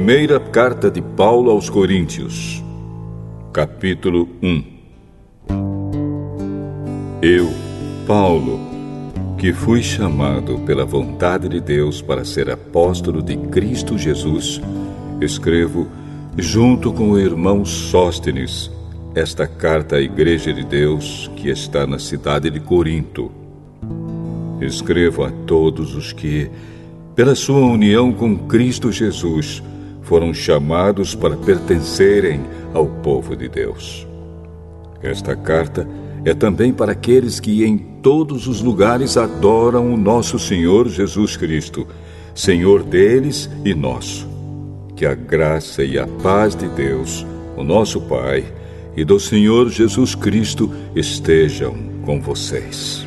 Primeira carta de Paulo aos Coríntios, capítulo 1. Eu, Paulo, que fui chamado pela vontade de Deus para ser apóstolo de Cristo Jesus, escrevo, junto com o irmão Sóstenes, esta carta à Igreja de Deus que está na cidade de Corinto. Escrevo a todos os que, pela sua união com Cristo Jesus, foram chamados para pertencerem ao povo de Deus. Esta carta é também para aqueles que em todos os lugares adoram o nosso Senhor Jesus Cristo, Senhor deles e nosso. Que a graça e a paz de Deus, o nosso Pai, e do Senhor Jesus Cristo estejam com vocês.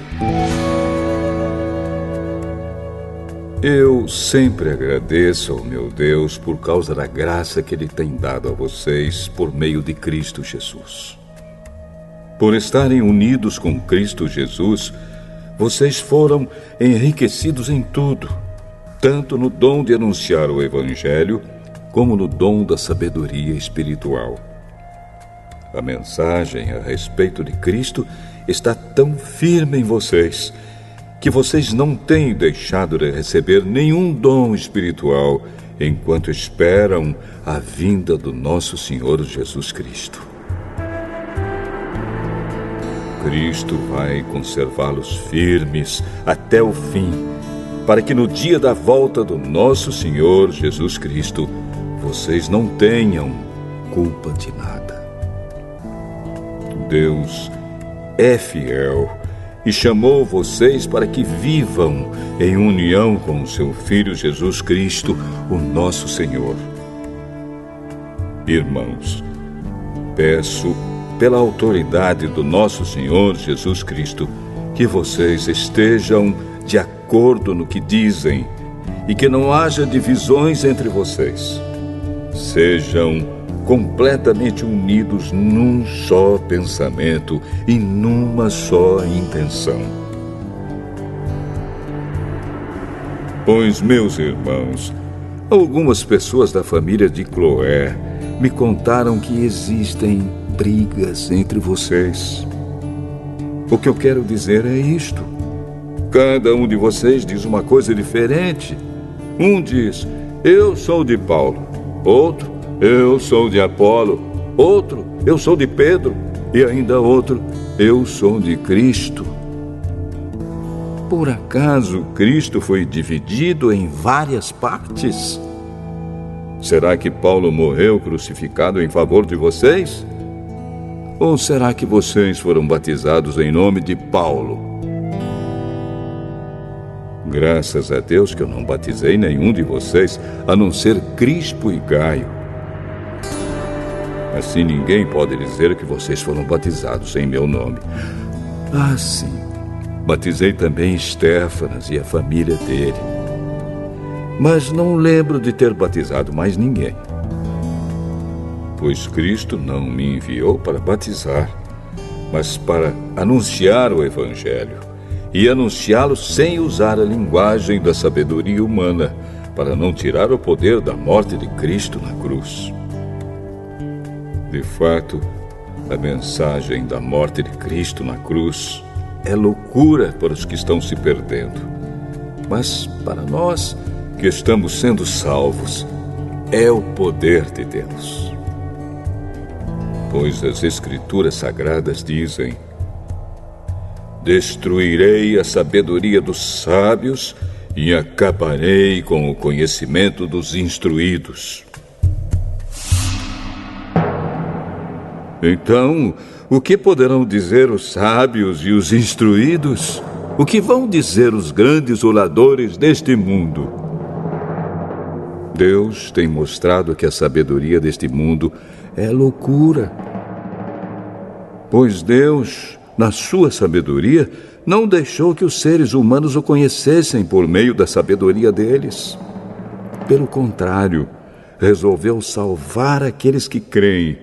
Eu sempre agradeço ao meu Deus por causa da graça que Ele tem dado a vocês por meio de Cristo Jesus. Por estarem unidos com Cristo Jesus, vocês foram enriquecidos em tudo, tanto no dom de anunciar o Evangelho, como no dom da sabedoria espiritual. A mensagem a respeito de Cristo está tão firme em vocês, que vocês não têm deixado de receber nenhum dom espiritual enquanto esperam a vinda do nosso Senhor Jesus Cristo. Cristo vai conservá-los firmes até o fim, para que no dia da volta do nosso Senhor Jesus Cristo, vocês não tenham culpa de nada. Deus é fiel e chamou vocês para que vivam em união com o seu Filho Jesus Cristo, o nosso Senhor. Irmãos, peço pela autoridade do nosso Senhor Jesus Cristo que vocês estejam de acordo no que dizem e que não haja divisões entre vocês. Sejam completamente unidos num só pensamento e numa só intenção. Pois, meus irmãos, algumas pessoas da família de Cloé me contaram que existem brigas entre vocês. O que eu quero dizer é isto: cada um de vocês diz uma coisa diferente. Um diz, eu sou de Paulo. Outro, eu sou de Apolo. Outro, eu sou de Pedro. E ainda outro, eu sou de Cristo. Por acaso Cristo foi dividido em várias partes? Será que Paulo morreu crucificado em favor de vocês? Ou será que vocês foram batizados em nome de Paulo? Graças a Deus que eu não batizei nenhum de vocês, a não ser Crispo e Gaio. Assim ninguém pode dizer que vocês foram batizados em meu nome. Ah, sim. Batizei também Estéfanas e a família dele. Mas não lembro de ter batizado mais ninguém. Pois Cristo não me enviou para batizar, mas para anunciar o Evangelho, e anunciá-lo sem usar a linguagem da sabedoria humana, para não tirar o poder da morte de Cristo na cruz. De fato, a mensagem da morte de Cristo na cruz é loucura para os que estão se perdendo. Mas para nós, que estamos sendo salvos, é o poder de Deus. Pois as Escrituras Sagradas dizem: destruirei a sabedoria dos sábios e acabarei com o conhecimento dos instruídos. Então, o que poderão dizer os sábios e os instruídos? O que vão dizer os grandes oradores deste mundo? Deus tem mostrado que a sabedoria deste mundo é loucura. Pois Deus, na sua sabedoria, não deixou que os seres humanos o conhecessem por meio da sabedoria deles. Pelo contrário, resolveu salvar aqueles que creem,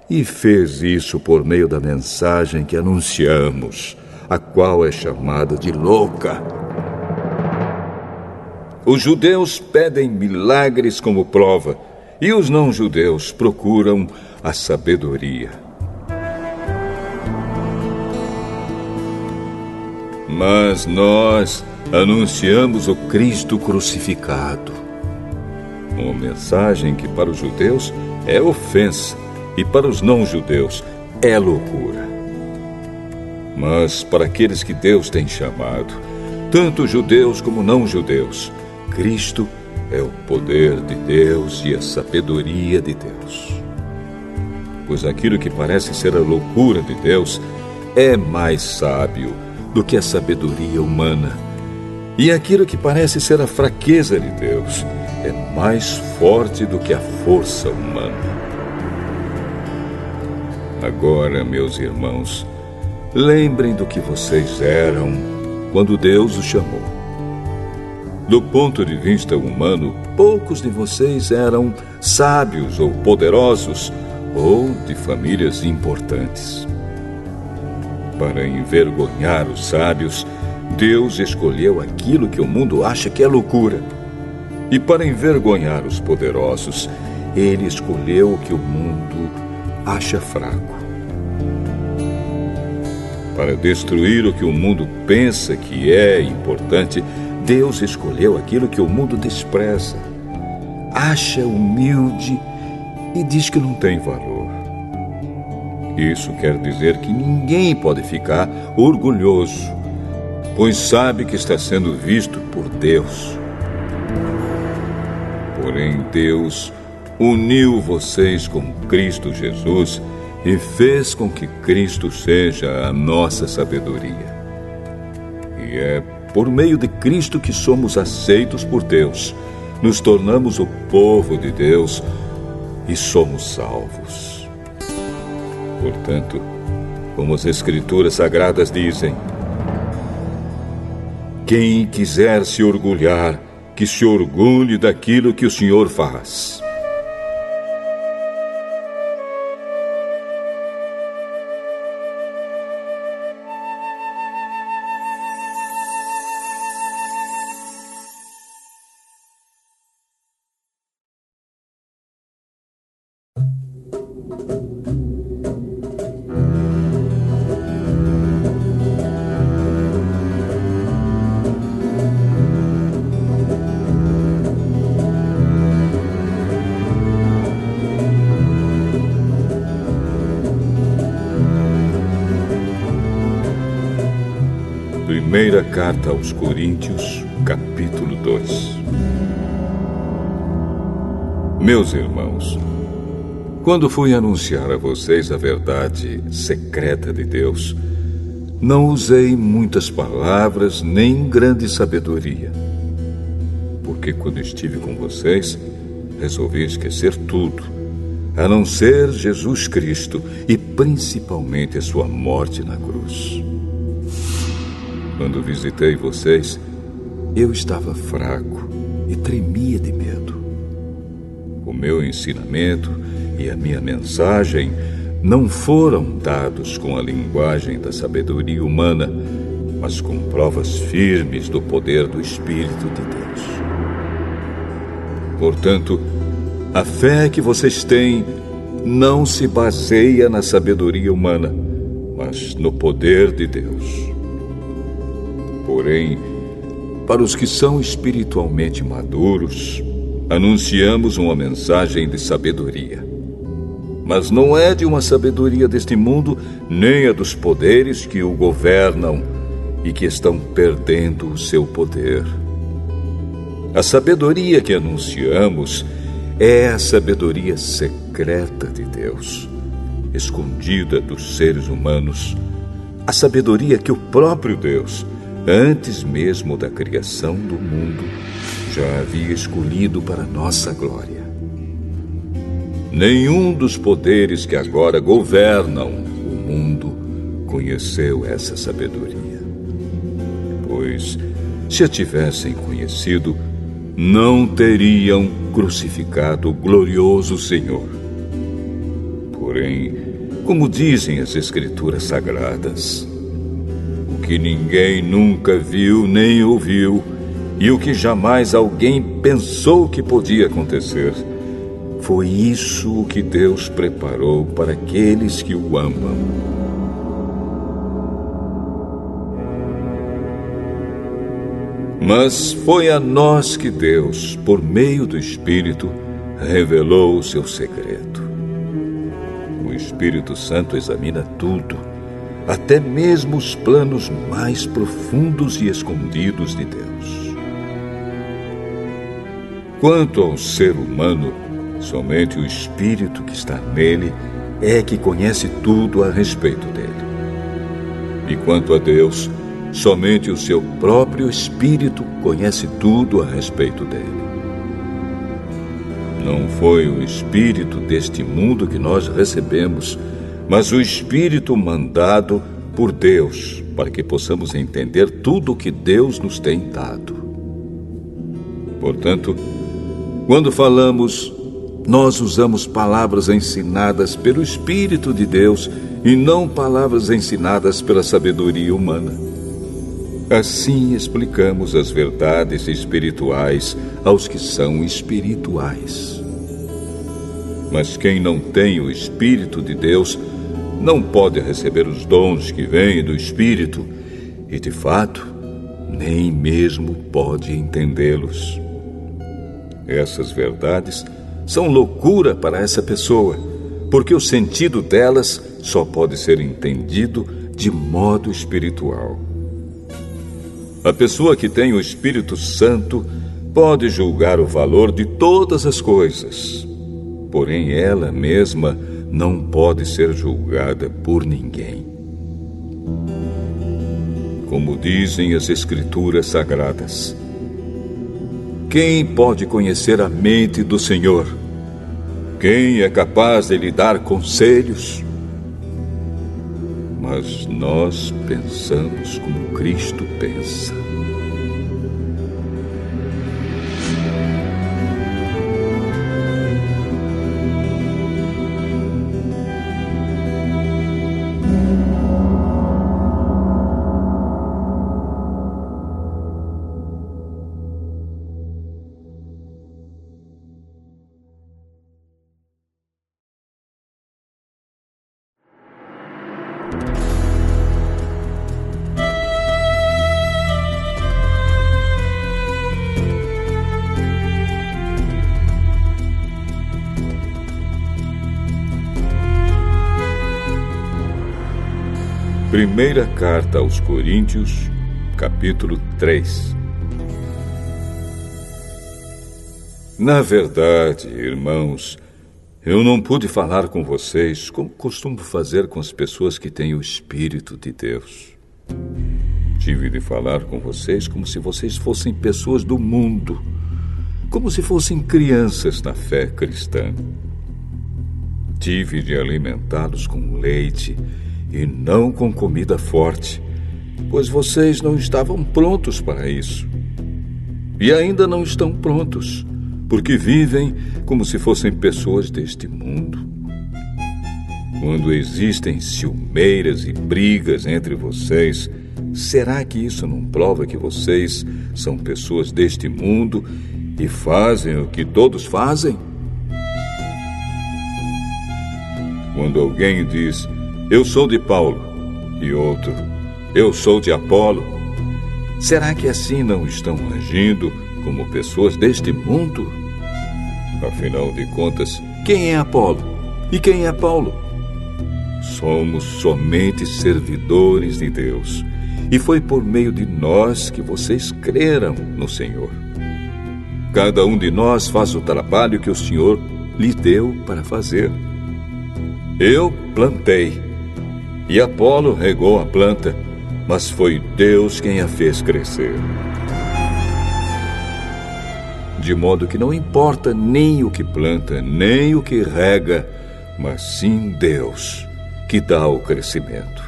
e fez isso por meio da mensagem que anunciamos, a qual é chamada de louca. Os judeus pedem milagres como prova, e os não-judeus procuram a sabedoria. Mas nós anunciamos o Cristo crucificado. Uma mensagem que para os judeus é ofensa e para os não-judeus é loucura. Mas para aqueles que Deus tem chamado, tanto judeus como não-judeus, Cristo é o poder de Deus e a sabedoria de Deus. Pois aquilo que parece ser a loucura de Deus é mais sábio do que a sabedoria humana. E aquilo que parece ser a fraqueza de Deus é mais forte do que a força humana. Agora, meus irmãos, lembrem do que vocês eram quando Deus os chamou. Do ponto de vista humano, poucos de vocês eram sábios ou poderosos ou de famílias importantes. Para envergonhar os sábios, Deus escolheu aquilo que o mundo acha que é loucura. E para envergonhar os poderosos, Ele escolheu o que o mundo acha fraco. Para destruir o que o mundo pensa que é importante, Deus escolheu aquilo que o mundo despreza, acha humilde e diz que não tem valor. Isso quer dizer que ninguém pode ficar orgulhoso, pois sabe que está sendo visto por Deus. Porém, Deus uniu vocês com Cristo Jesus e fez com que Cristo seja a nossa sabedoria. E é por meio de Cristo que somos aceitos por Deus, nos tornamos o povo de Deus e somos salvos. Portanto, como as Escrituras Sagradas dizem, quem quiser se orgulhar, que se orgulhe daquilo que o Senhor faz. Primeira Carta aos Coríntios, capítulo 2. Meus irmãos, quando fui anunciar a vocês a verdade secreta de Deus, não usei muitas palavras nem grande sabedoria, porque quando estive com vocês, resolvi esquecer tudo, a não ser Jesus Cristo e principalmente a sua morte na cruz. Quando visitei vocês, eu estava fraco e tremia de medo. O meu ensinamento e a minha mensagem não foram dados com a linguagem da sabedoria humana, mas com provas firmes do poder do Espírito de Deus. Portanto, a fé que vocês têm não se baseia na sabedoria humana, mas no poder de Deus. Porém, para os que são espiritualmente maduros, anunciamos uma mensagem de sabedoria. Mas não é de uma sabedoria deste mundo, nem a dos poderes que o governam e que estão perdendo o seu poder. A sabedoria que anunciamos é a sabedoria secreta de Deus, escondida dos seres humanos, a sabedoria que o próprio Deus, antes mesmo da criação do mundo, já havia escolhido para nossa glória. Nenhum dos poderes que agora governam o mundo conheceu essa sabedoria. Pois, se a tivessem conhecido, não teriam crucificado o glorioso Senhor. Porém, como dizem as Escrituras Sagradas, o que ninguém nunca viu nem ouviu, e o que jamais alguém pensou que podia acontecer, Foi isso o que Deus preparou para aqueles que o amam. Mas foi a nós que Deus, por meio do Espírito, revelou o seu segredo. O Espírito Santo examina tudo, até mesmo os planos mais profundos e escondidos de Deus. Quanto ao ser humano, somente o Espírito que está nele é que conhece tudo a respeito dele. E quanto a Deus, somente o seu próprio Espírito conhece tudo a respeito dele. Não foi o Espírito deste mundo que nós recebemos, mas o Espírito mandado por Deus, para que possamos entender tudo o que Deus nos tem dado. Portanto, quando falamos, nós usamos palavras ensinadas pelo Espírito de Deus e não palavras ensinadas pela sabedoria humana. Assim explicamos as verdades espirituais aos que são espirituais. Mas quem não tem o Espírito de Deus não pode receber os dons que vêm do Espírito e, de fato, nem mesmo pode entendê-los. Essas verdades são loucura para essa pessoa, porque o sentido delas só pode ser entendido de modo espiritual. A pessoa que tem o Espírito Santo pode julgar o valor de todas as coisas, porém ela mesma não pode ser julgada por ninguém. Como dizem as Escrituras Sagradas, quem pode conhecer a mente do Senhor? Quem é capaz de lhe dar conselhos? Mas nós pensamos como Cristo pensa. Primeira Carta aos Coríntios, capítulo 3. Na verdade, irmãos, eu não pude falar com vocês como costumo fazer com as pessoas que têm o Espírito de Deus. Tive de falar com vocês como se vocês fossem pessoas do mundo, como se fossem crianças na fé cristã. Tive de alimentá-los com leite e não com comida forte, pois vocês não estavam prontos para isso. E ainda não estão prontos, porque vivem como se fossem pessoas deste mundo. Quando existem ciumeiras e brigas entre vocês, será que isso não prova que vocês são pessoas deste mundo e fazem o que todos fazem? Quando alguém diz, eu sou de Paulo, e outro, eu sou de Apolo, será que assim não estão agindo como pessoas deste mundo? Afinal de contas, quem é Apolo? E quem é Paulo? Somos somente servidores de Deus, e foi por meio de nós que vocês creram no Senhor. Cada um de nós faz o trabalho que o Senhor lhe deu para fazer. Eu plantei, e Apolo regou a planta, mas foi Deus quem a fez crescer. De modo que não importa nem o que planta, nem o que rega, mas sim Deus, que dá o crescimento.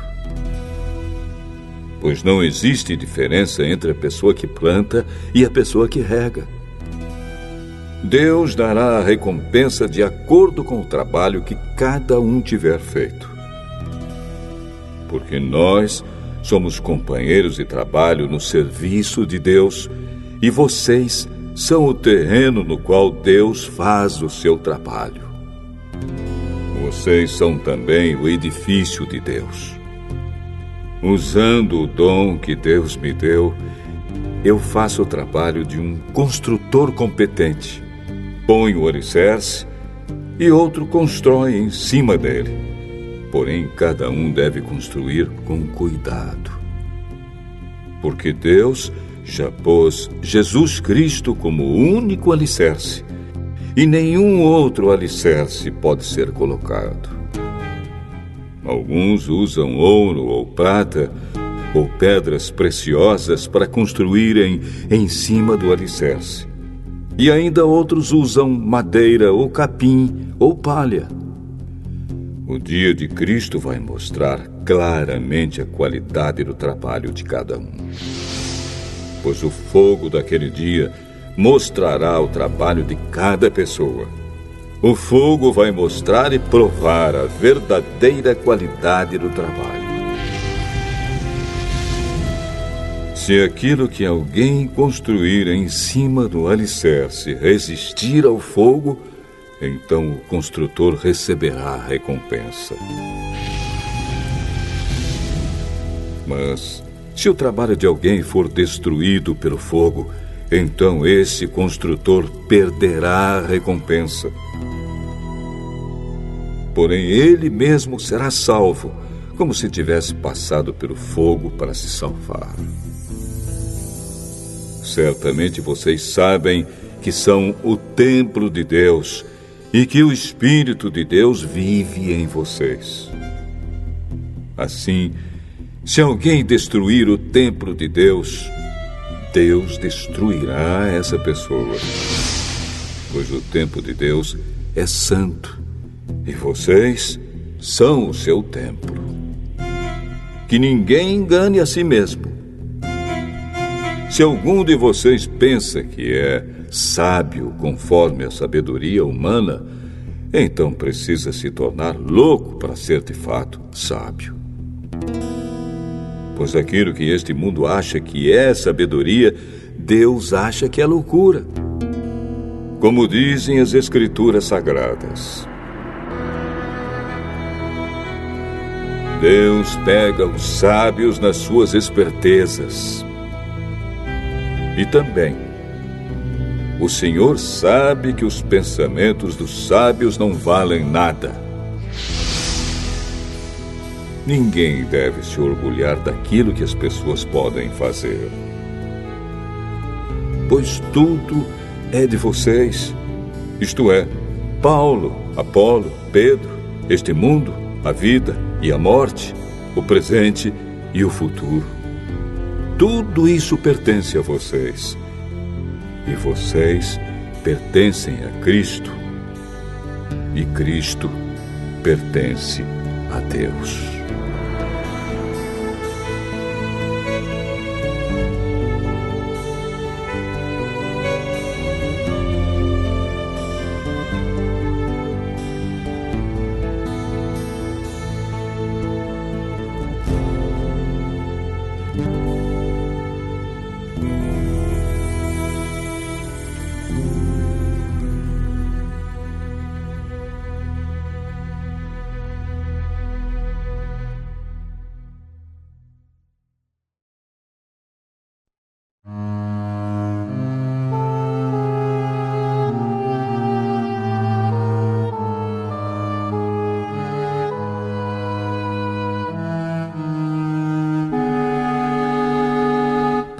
Pois não existe diferença entre a pessoa que planta e a pessoa que rega. Deus dará a recompensa de acordo com o trabalho que cada um tiver feito. Porque nós somos companheiros de trabalho no serviço de Deus e vocês são o terreno no qual Deus faz o seu trabalho. Vocês são também o edifício de Deus. Usando o dom que Deus me deu, eu faço o trabalho de um construtor competente. Ponho o alicerce e outro constrói em cima dele. Porém, cada um deve construir com cuidado. Porque Deus já pôs Jesus Cristo como o único alicerce, e nenhum outro alicerce pode ser colocado. Alguns usam ouro ou prata ou pedras preciosas para construírem em cima do alicerce. E ainda outros usam madeira ou capim ou palha. O dia de Cristo vai mostrar claramente a qualidade do trabalho de cada um. Pois o fogo daquele dia mostrará o trabalho de cada pessoa. O fogo vai mostrar e provar a verdadeira qualidade do trabalho. Se aquilo que alguém construir em cima do alicerce resistir ao fogo, então o construtor receberá a recompensa. Mas se o trabalho de alguém for destruído pelo fogo, então esse construtor perderá a recompensa. Porém, ele mesmo será salvo, como se tivesse passado pelo fogo para se salvar. Certamente vocês sabem que são o templo de Deus e que o Espírito de Deus vive em vocês. Assim, se alguém destruir o templo de Deus, Deus destruirá essa pessoa. Pois o templo de Deus é santo e vocês são o seu templo. Que ninguém engane a si mesmo. Se algum de vocês pensa que é sábio conforme a sabedoria humana, então precisa se tornar louco para ser de fato sábio. Pois aquilo que este mundo acha que é sabedoria, Deus acha que é loucura. Como dizem as Escrituras Sagradas, Deus pega os sábios nas suas espertezas. E também, o Senhor sabe que os pensamentos dos sábios não valem nada. Ninguém deve se orgulhar daquilo que as pessoas podem fazer. Pois tudo é de vocês. Isto é, Paulo, Apolo, Pedro, este mundo, a vida e a morte, o presente e o futuro. Tudo isso pertence a vocês. E vocês pertencem a Cristo. E Cristo pertence a Deus.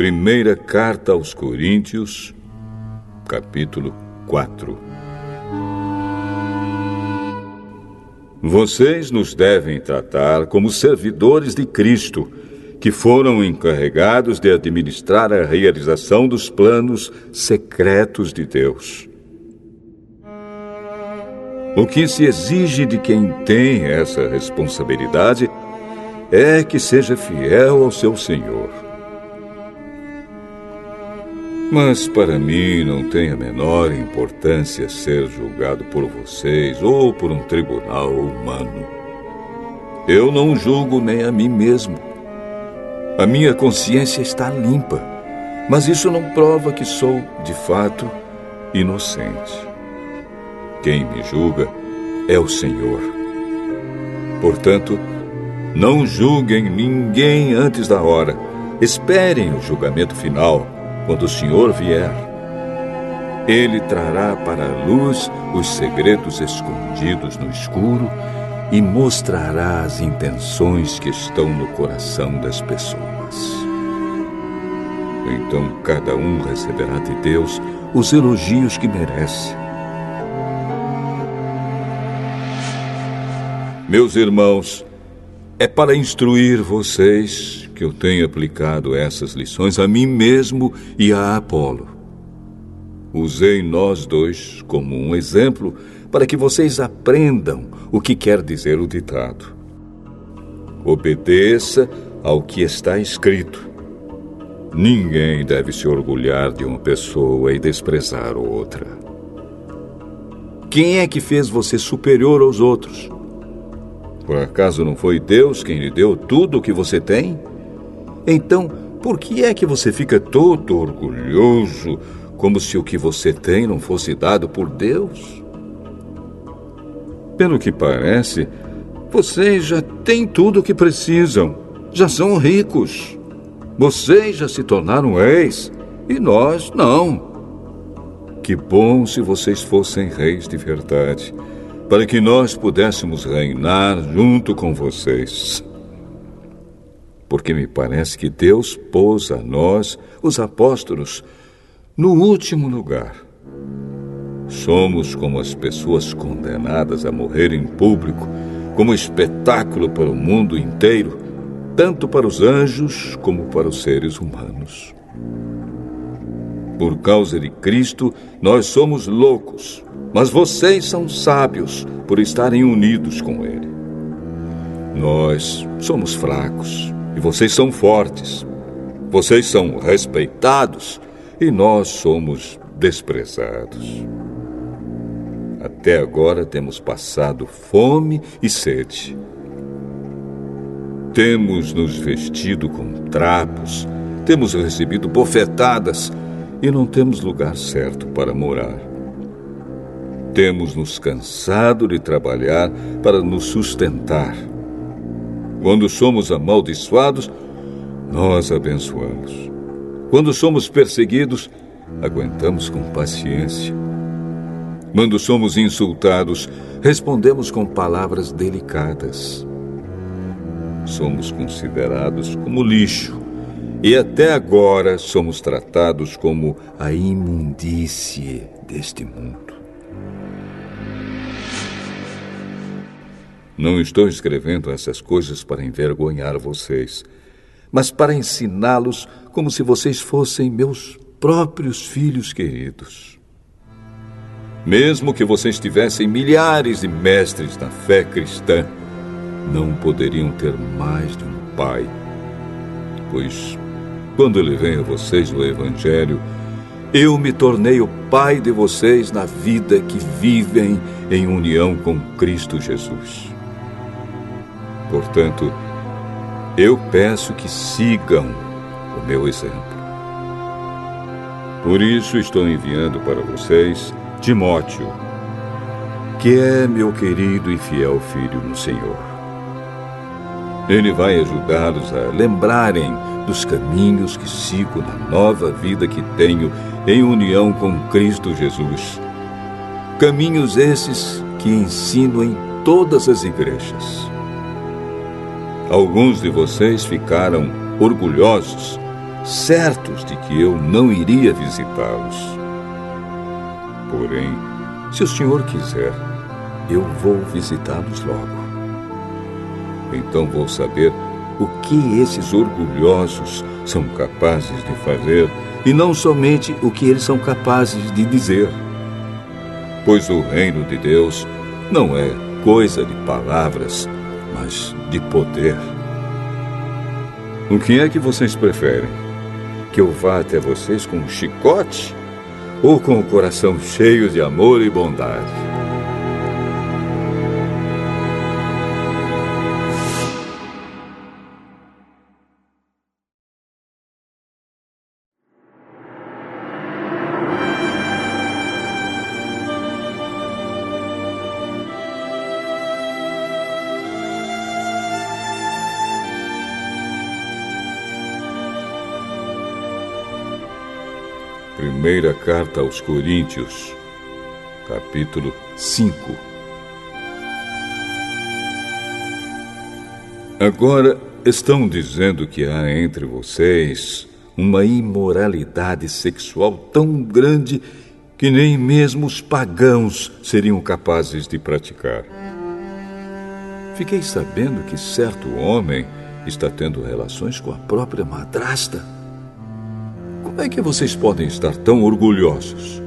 Primeira Carta aos Coríntios, capítulo 4. Vocês nos devem tratar como servidores de Cristo, que foram encarregados de administrar a realização dos planos secretos de Deus. O que se exige de quem tem essa responsabilidade é que seja fiel ao seu Senhor. Mas para mim não tem a menor importância ser julgado por vocês ou por um tribunal humano. Eu não julgo nem a mim mesmo. A minha consciência está limpa Mas isso não prova que sou, de fato, inocente. Quem me julga é o Senhor. Portanto, não julguem ninguém antes da hora. Esperem o julgamento final, quando o Senhor vier. Ele trará para a luz os segredos escondidos no escuro e mostrará as intenções que estão no coração das pessoas. Então cada um receberá de Deus os elogios que merece. Meus irmãos, é para instruir vocês que eu tenho aplicado essas lições a mim mesmo e a Apolo. Usei nós dois como um exemplo para que vocês aprendam o que quer dizer o ditado. Obedeça ao que está escrito. Ninguém deve se orgulhar de uma pessoa e desprezar outra. Quem é que fez você superior aos outros? Por acaso não foi Deus quem lhe deu tudo o que você tem? Então, por que é que você fica todo orgulhoso, como se o que você tem não fosse dado por Deus? Pelo que parece, vocês já têm tudo o que precisam. Já são ricos. Vocês já se tornaram reis e nós não. Que bom se vocês fossem reis de verdade, para que nós pudéssemos reinar junto com vocês. Porque me parece que Deus pôs a nós, os apóstolos, no último lugar. Somos como as pessoas condenadas a morrer em público, como espetáculo para o mundo inteiro, tanto para os anjos como para os seres humanos. Por causa de Cristo, nós somos loucos, mas vocês são sábios por estarem unidos com Ele. Nós somos fracos e vocês são fortes. Vocês são respeitados e nós somos desprezados. Até agora temos passado fome e sede. Temos nos vestido com trapos, temos recebido bofetadas e não temos lugar certo para morar. Temos nos cansado de trabalhar para nos sustentar. Quando somos amaldiçoados, nós abençoamos. Quando somos perseguidos, aguentamos com paciência. Quando somos insultados, respondemos com palavras delicadas. Somos considerados como lixo e até agora somos tratados como a imundície deste mundo. Não estou escrevendo essas coisas para envergonhar vocês, mas para ensiná-los como se vocês fossem meus próprios filhos queridos. Mesmo que vocês tivessem milhares de mestres na fé cristã, não poderiam ter mais de um pai. Pois, quando eu levei a vocês o Evangelho, eu me tornei o pai de vocês na vida que vivem em união com Cristo Jesus. Portanto, eu peço que sigam o meu exemplo. Por isso estou enviando para vocês Timóteo, que é meu querido e fiel filho no Senhor. Ele vai ajudá-los a lembrarem dos caminhos que sigo na nova vida que tenho em união com Cristo Jesus. Caminhos esses que ensino em todas as igrejas. Alguns de vocês ficaram orgulhosos, certos de que eu não iria visitá-los. Porém, se o Senhor quiser, eu vou visitá-los logo. Então vou saber o que esses orgulhosos são capazes de fazer e não somente o que eles são capazes de dizer. Pois o reino de Deus não é coisa de palavras, mas de poder. O que é que vocês preferem? Que eu vá até vocês com um chicote ou com o coração cheio de amor e bondade? Primeira carta aos Coríntios, capítulo 5. Agora estão dizendo que há entre vocês uma imoralidade sexual tão grande que nem mesmo os pagãos seriam capazes de praticar. Fiquei sabendo que certo homem está tendo relações com a própria madrasta. Como é que vocês podem estar tão orgulhosos?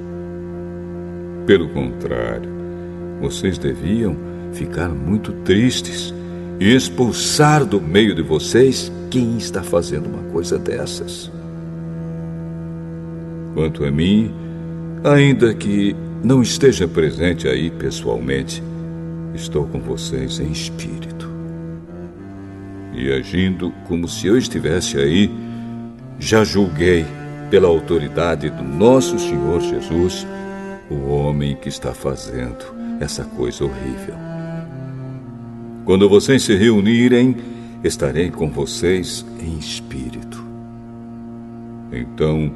Pelo contrário, vocês deviam ficar muito tristes e expulsar do meio de vocês quem está fazendo uma coisa dessas. Quanto a mim, ainda que não esteja presente aí pessoalmente, estou com vocês em espírito. E agindo como se eu estivesse aí, já julguei, pela autoridade do nosso Senhor Jesus, o homem que está fazendo essa coisa horrível. Quando vocês se reunirem, estarei com vocês em espírito. Então,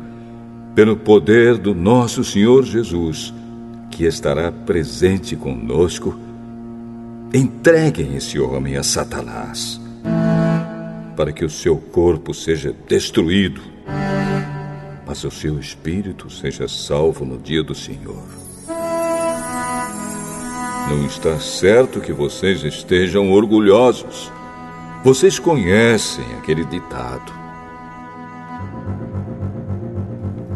pelo poder do nosso Senhor Jesus, que estará presente conosco, entreguem esse homem a Satanás, para que o seu corpo seja destruído, mas o seu espírito seja salvo no dia do Senhor. Não está certo que vocês estejam orgulhosos. Vocês conhecem aquele ditado: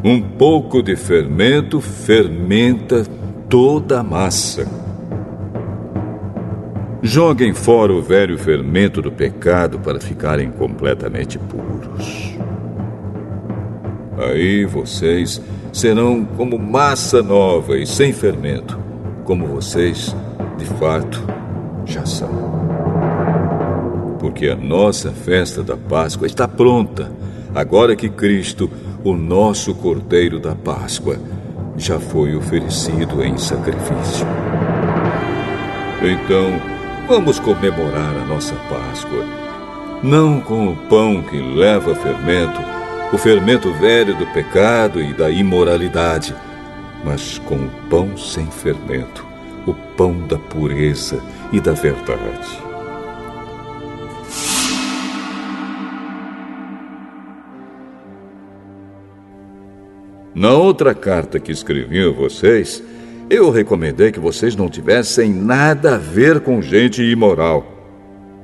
um pouco de fermento fermenta toda a massa. Joguem fora o velho fermento do pecado para ficarem completamente puros. Aí vocês serão como massa nova e sem fermento, como vocês, de fato, já são. Porque a nossa festa da Páscoa está pronta, agora que Cristo, o nosso Cordeiro da Páscoa, já foi oferecido em sacrifício. Então, vamos comemorar a nossa Páscoa, não com o pão que leva fermento, o fermento velho do pecado e da imoralidade, mas com o pão sem fermento, o pão da pureza e da verdade. Na outra carta que escrevi a vocês, eu recomendei que vocês não tivessem nada a ver com gente imoral.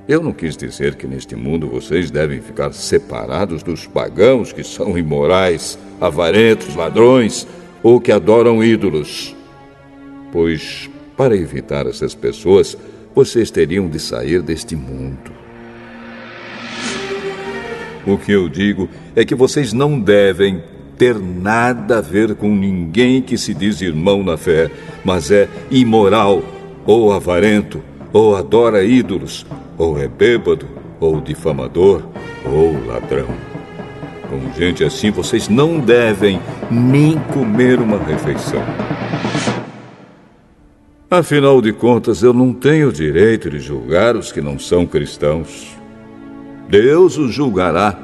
Eu não quis dizer que neste mundo vocês devem ficar separados dos pagãos que são imorais, avarentos, ladrões ou que adoram ídolos. Pois, para evitar essas pessoas, vocês teriam de sair deste mundo. O que eu digo é que vocês não devem ter nada a ver com ninguém que se diz irmão na fé, mas é imoral, ou avarento, ou adora ídolos, ou é bêbado, ou difamador, ou ladrão. Com gente assim, vocês não devem nem comer uma refeição. Afinal de contas, eu não tenho o direito de julgar os que não são cristãos. Deus os julgará.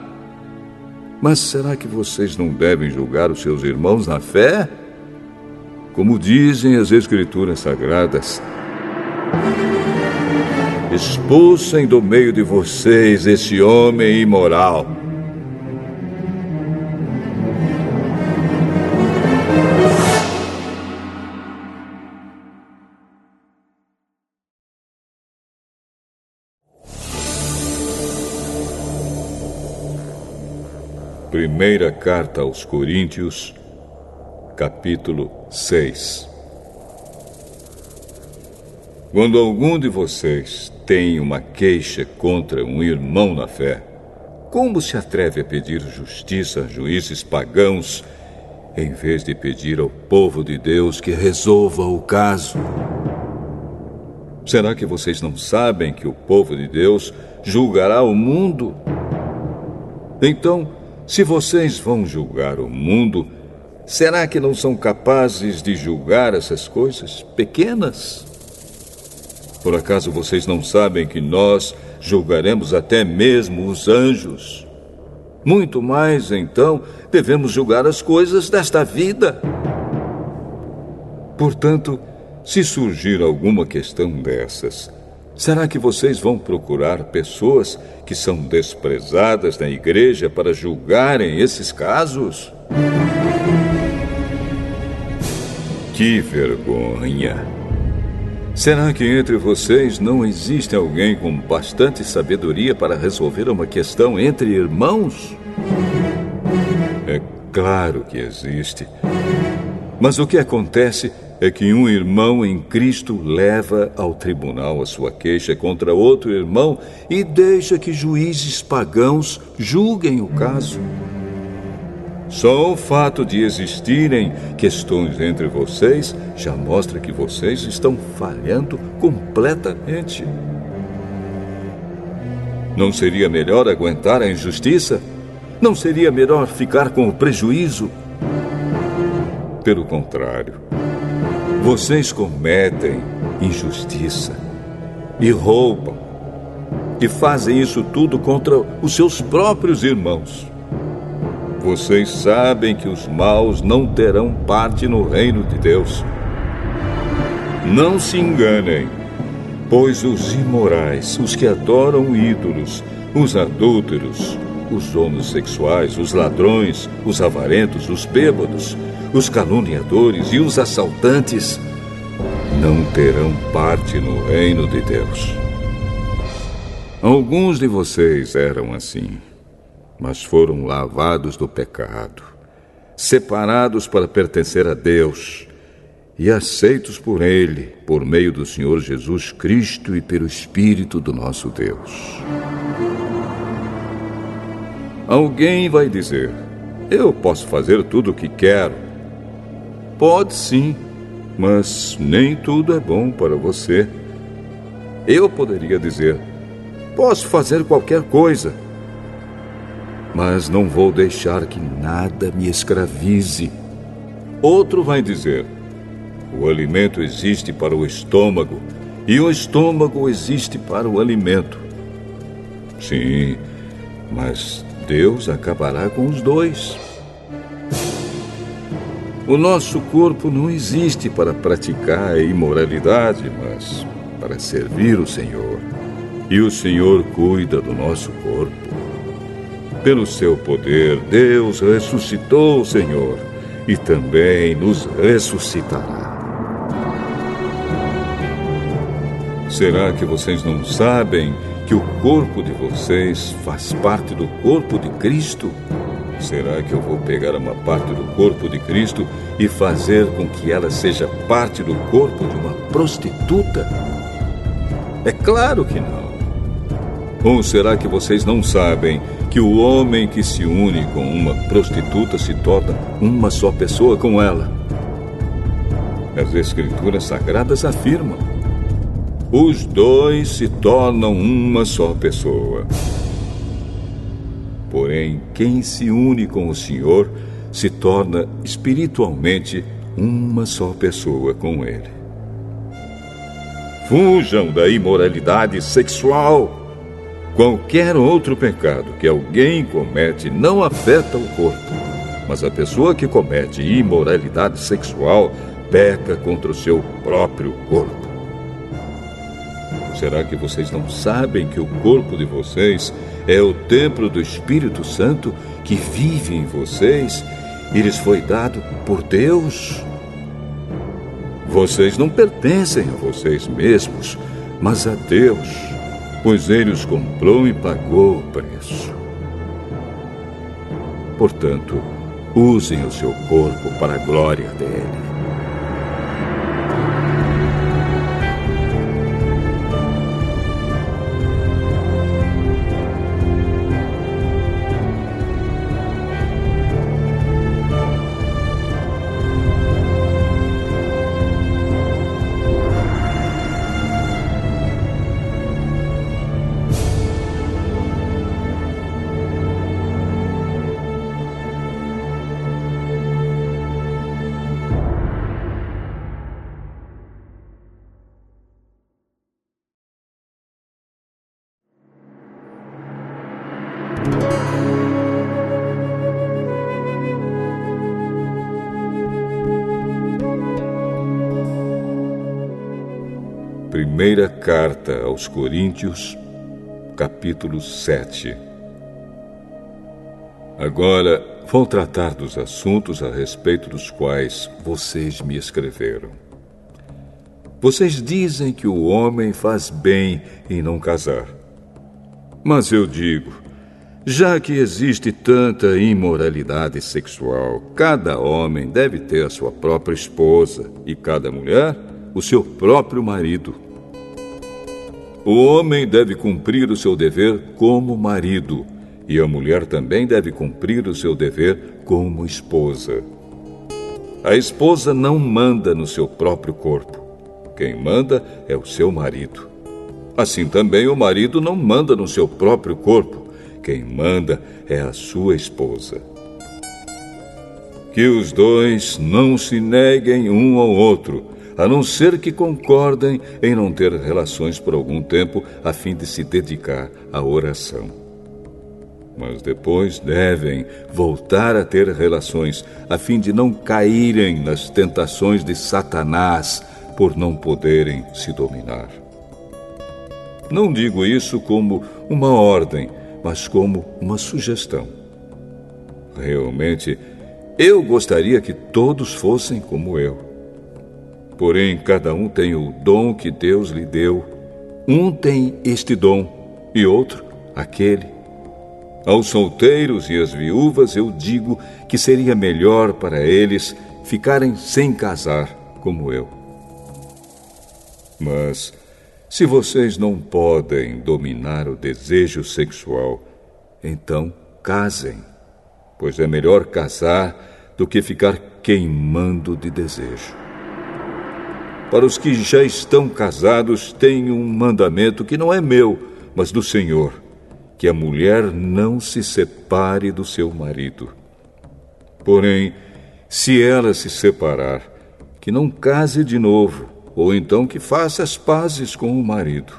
Mas será que vocês não devem julgar os seus irmãos na fé? Como dizem as Escrituras Sagradas: expulsem do meio de vocês esse homem imoral. Primeira carta aos Coríntios, capítulo 6. Quando algum de vocês tem uma queixa contra um irmão na fé, como se atreve a pedir justiça a juízes pagãos, em vez de pedir ao povo de Deus que resolva o caso? Será que vocês não sabem que o povo de Deus julgará o mundo? Então, se vocês vão julgar o mundo, será que não são capazes de julgar essas coisas pequenas? Por acaso vocês não sabem que nós julgaremos até mesmo os anjos? Muito mais, então, devemos julgar as coisas desta vida. Portanto, se surgir alguma questão dessas, será que vocês vão procurar pessoas que são desprezadas na igreja para julgarem esses casos? Que vergonha! Será que entre vocês não existe alguém com bastante sabedoria para resolver uma questão entre irmãos? É claro que existe. Mas o que acontece é que um irmão em Cristo leva ao tribunal a sua queixa contra outro irmão e deixa que juízes pagãos julguem o caso. Só o fato de existirem questões entre vocês já mostra que vocês estão falhando completamente. Não seria melhor aguentar a injustiça? Não seria melhor ficar com o prejuízo? Pelo contrário, vocês cometem injustiça e roubam e fazem isso tudo contra os seus próprios irmãos. Vocês sabem que os maus não terão parte no reino de Deus. Não se enganem, pois os imorais, os que adoram ídolos, os adúlteros, os homossexuais, os ladrões, os avarentos, os bêbados, os caluniadores e os assaltantes não terão parte no reino de Deus. Alguns de vocês eram assim, mas foram lavados do pecado, separados para pertencer a Deus e aceitos por Ele, por meio do Senhor Jesus Cristo e pelo Espírito do nosso Deus. Alguém vai dizer: eu posso fazer tudo o que quero. Pode sim, mas nem tudo é bom para você. Eu poderia dizer: posso fazer qualquer coisa, mas não vou deixar que nada me escravize. Outro vai dizer: o alimento existe para o estômago e o estômago existe para o alimento. Sim, mas Deus acabará com os dois. O nosso corpo não existe para praticar a imoralidade, mas para servir o Senhor. E o Senhor cuida do nosso corpo. Pelo seu poder, Deus ressuscitou o Senhor e também nos ressuscitará. Será que vocês não sabem que o corpo de vocês faz parte do corpo de Cristo? Será que eu vou pegar uma parte do corpo de Cristo e fazer com que ela seja parte do corpo de uma prostituta? É claro que não. Ou será que vocês não sabem que o homem que se une com uma prostituta se torna uma só pessoa com ela? As Escrituras Sagradas afirmam: os dois se tornam uma só pessoa. Porém, quem se une com o Senhor se torna espiritualmente uma só pessoa com Ele. Fujam da imoralidade sexual. Qualquer outro pecado que alguém comete não afeta o corpo, mas a pessoa que comete imoralidade sexual peca contra o seu próprio corpo. Será que vocês não sabem que o corpo de vocês é o templo do Espírito Santo que vive em vocês e lhes foi dado por Deus? Vocês não pertencem a vocês mesmos, mas a Deus, pois Ele os comprou e pagou o preço. Portanto, usem o seu corpo para a glória dele. Primeira carta aos Coríntios, capítulo 7. Agora vou tratar dos assuntos a respeito dos quais vocês me escreveram. Vocês dizem que o homem faz bem em não casar. Mas eu digo, já que existe tanta imoralidade sexual, cada homem deve ter a sua própria esposa e cada mulher o seu próprio marido. O homem deve cumprir o seu dever como marido, e a mulher também deve cumprir o seu dever como esposa. A esposa não manda no seu próprio corpo. Quem manda é o seu marido. Assim também o marido não manda no seu próprio corpo. Quem manda é a sua esposa. Que os dois não se neguem um ao outro, a não ser que concordem em não ter relações por algum tempo, a fim de se dedicar à oração. Mas depois devem voltar a ter relações, a fim de não caírem nas tentações de Satanás, por não poderem se dominar. Não digo isso como uma ordem, mas como uma sugestão. Realmente, eu gostaria que todos fossem como eu. Porém, cada um tem o dom que Deus lhe deu. Um tem este dom e outro aquele. Aos solteiros e às viúvas eu digo que seria melhor para eles ficarem sem casar, como eu. Mas, se vocês não podem dominar o desejo sexual, então casem, pois é melhor casar do que ficar queimando de desejo. Para os que já estão casados, tenho um mandamento que não é meu, mas do Senhor, que a mulher não se separe do seu marido. Porém, se ela se separar, que não case de novo, ou então que faça as pazes com o marido,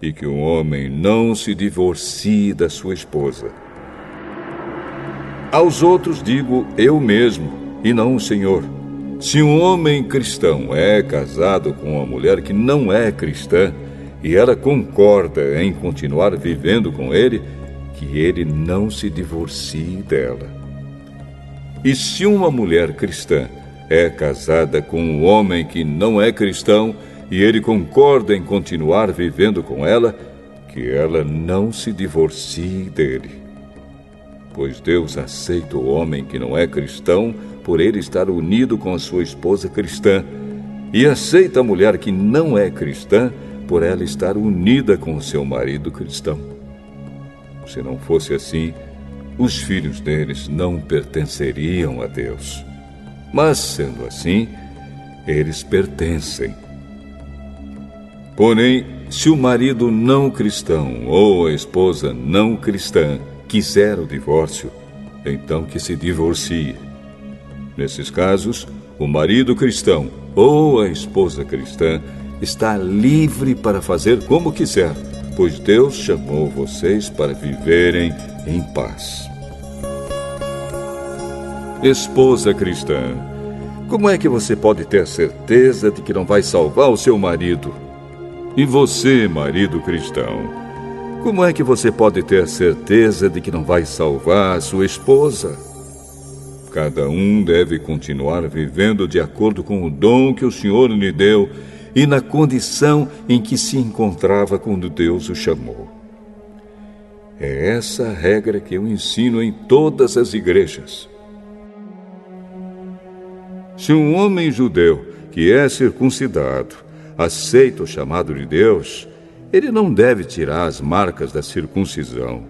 e que o homem não se divorcie da sua esposa. Aos outros digo eu mesmo, e não o Senhor. Se um homem cristão é casado com uma mulher que não é cristã, e ela concorda em continuar vivendo com ele, que ele não se divorcie dela. E se uma mulher cristã é casada com um homem que não é cristão, e ele concorda em continuar vivendo com ela, que ela não se divorcie dele. Pois Deus aceita o homem que não é cristão por ele estar unido com a sua esposa cristã, e aceita a mulher que não é cristã por ela estar unida com o seu marido cristão. Se não fosse assim, os filhos deles não pertenceriam a Deus. Mas, sendo assim, eles pertencem. Porém, se o marido não cristão ou a esposa não cristã quiser o divórcio, então que se divorcie. Nesses casos, o marido cristão ou a esposa cristã está livre para fazer como quiser, pois Deus chamou vocês para viverem em paz. Esposa cristã, como é que você pode ter certeza de que não vai salvar o seu marido? E você, marido cristão, como é que você pode ter certeza de que não vai salvar a sua esposa? Cada um deve continuar vivendo de acordo com o dom que o Senhor lhe deu e na condição em que se encontrava quando Deus o chamou. É essa a regra que eu ensino em todas as igrejas. Se um homem judeu que é circuncidado aceita o chamado de Deus, ele não deve tirar as marcas da circuncisão.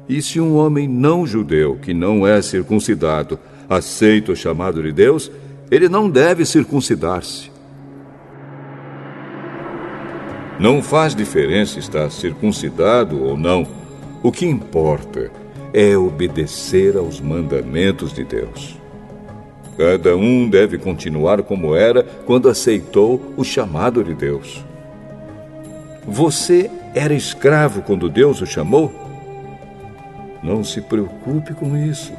E se um homem não judeu que não é circuncidado aceita o chamado de Deus, ele não deve circuncidar-se. Não faz diferença estar circuncidado ou não. O que importa é obedecer aos mandamentos de Deus. Cada um deve continuar como era quando aceitou o chamado de Deus. Você era escravo quando Deus o chamou? Não se preocupe com isso.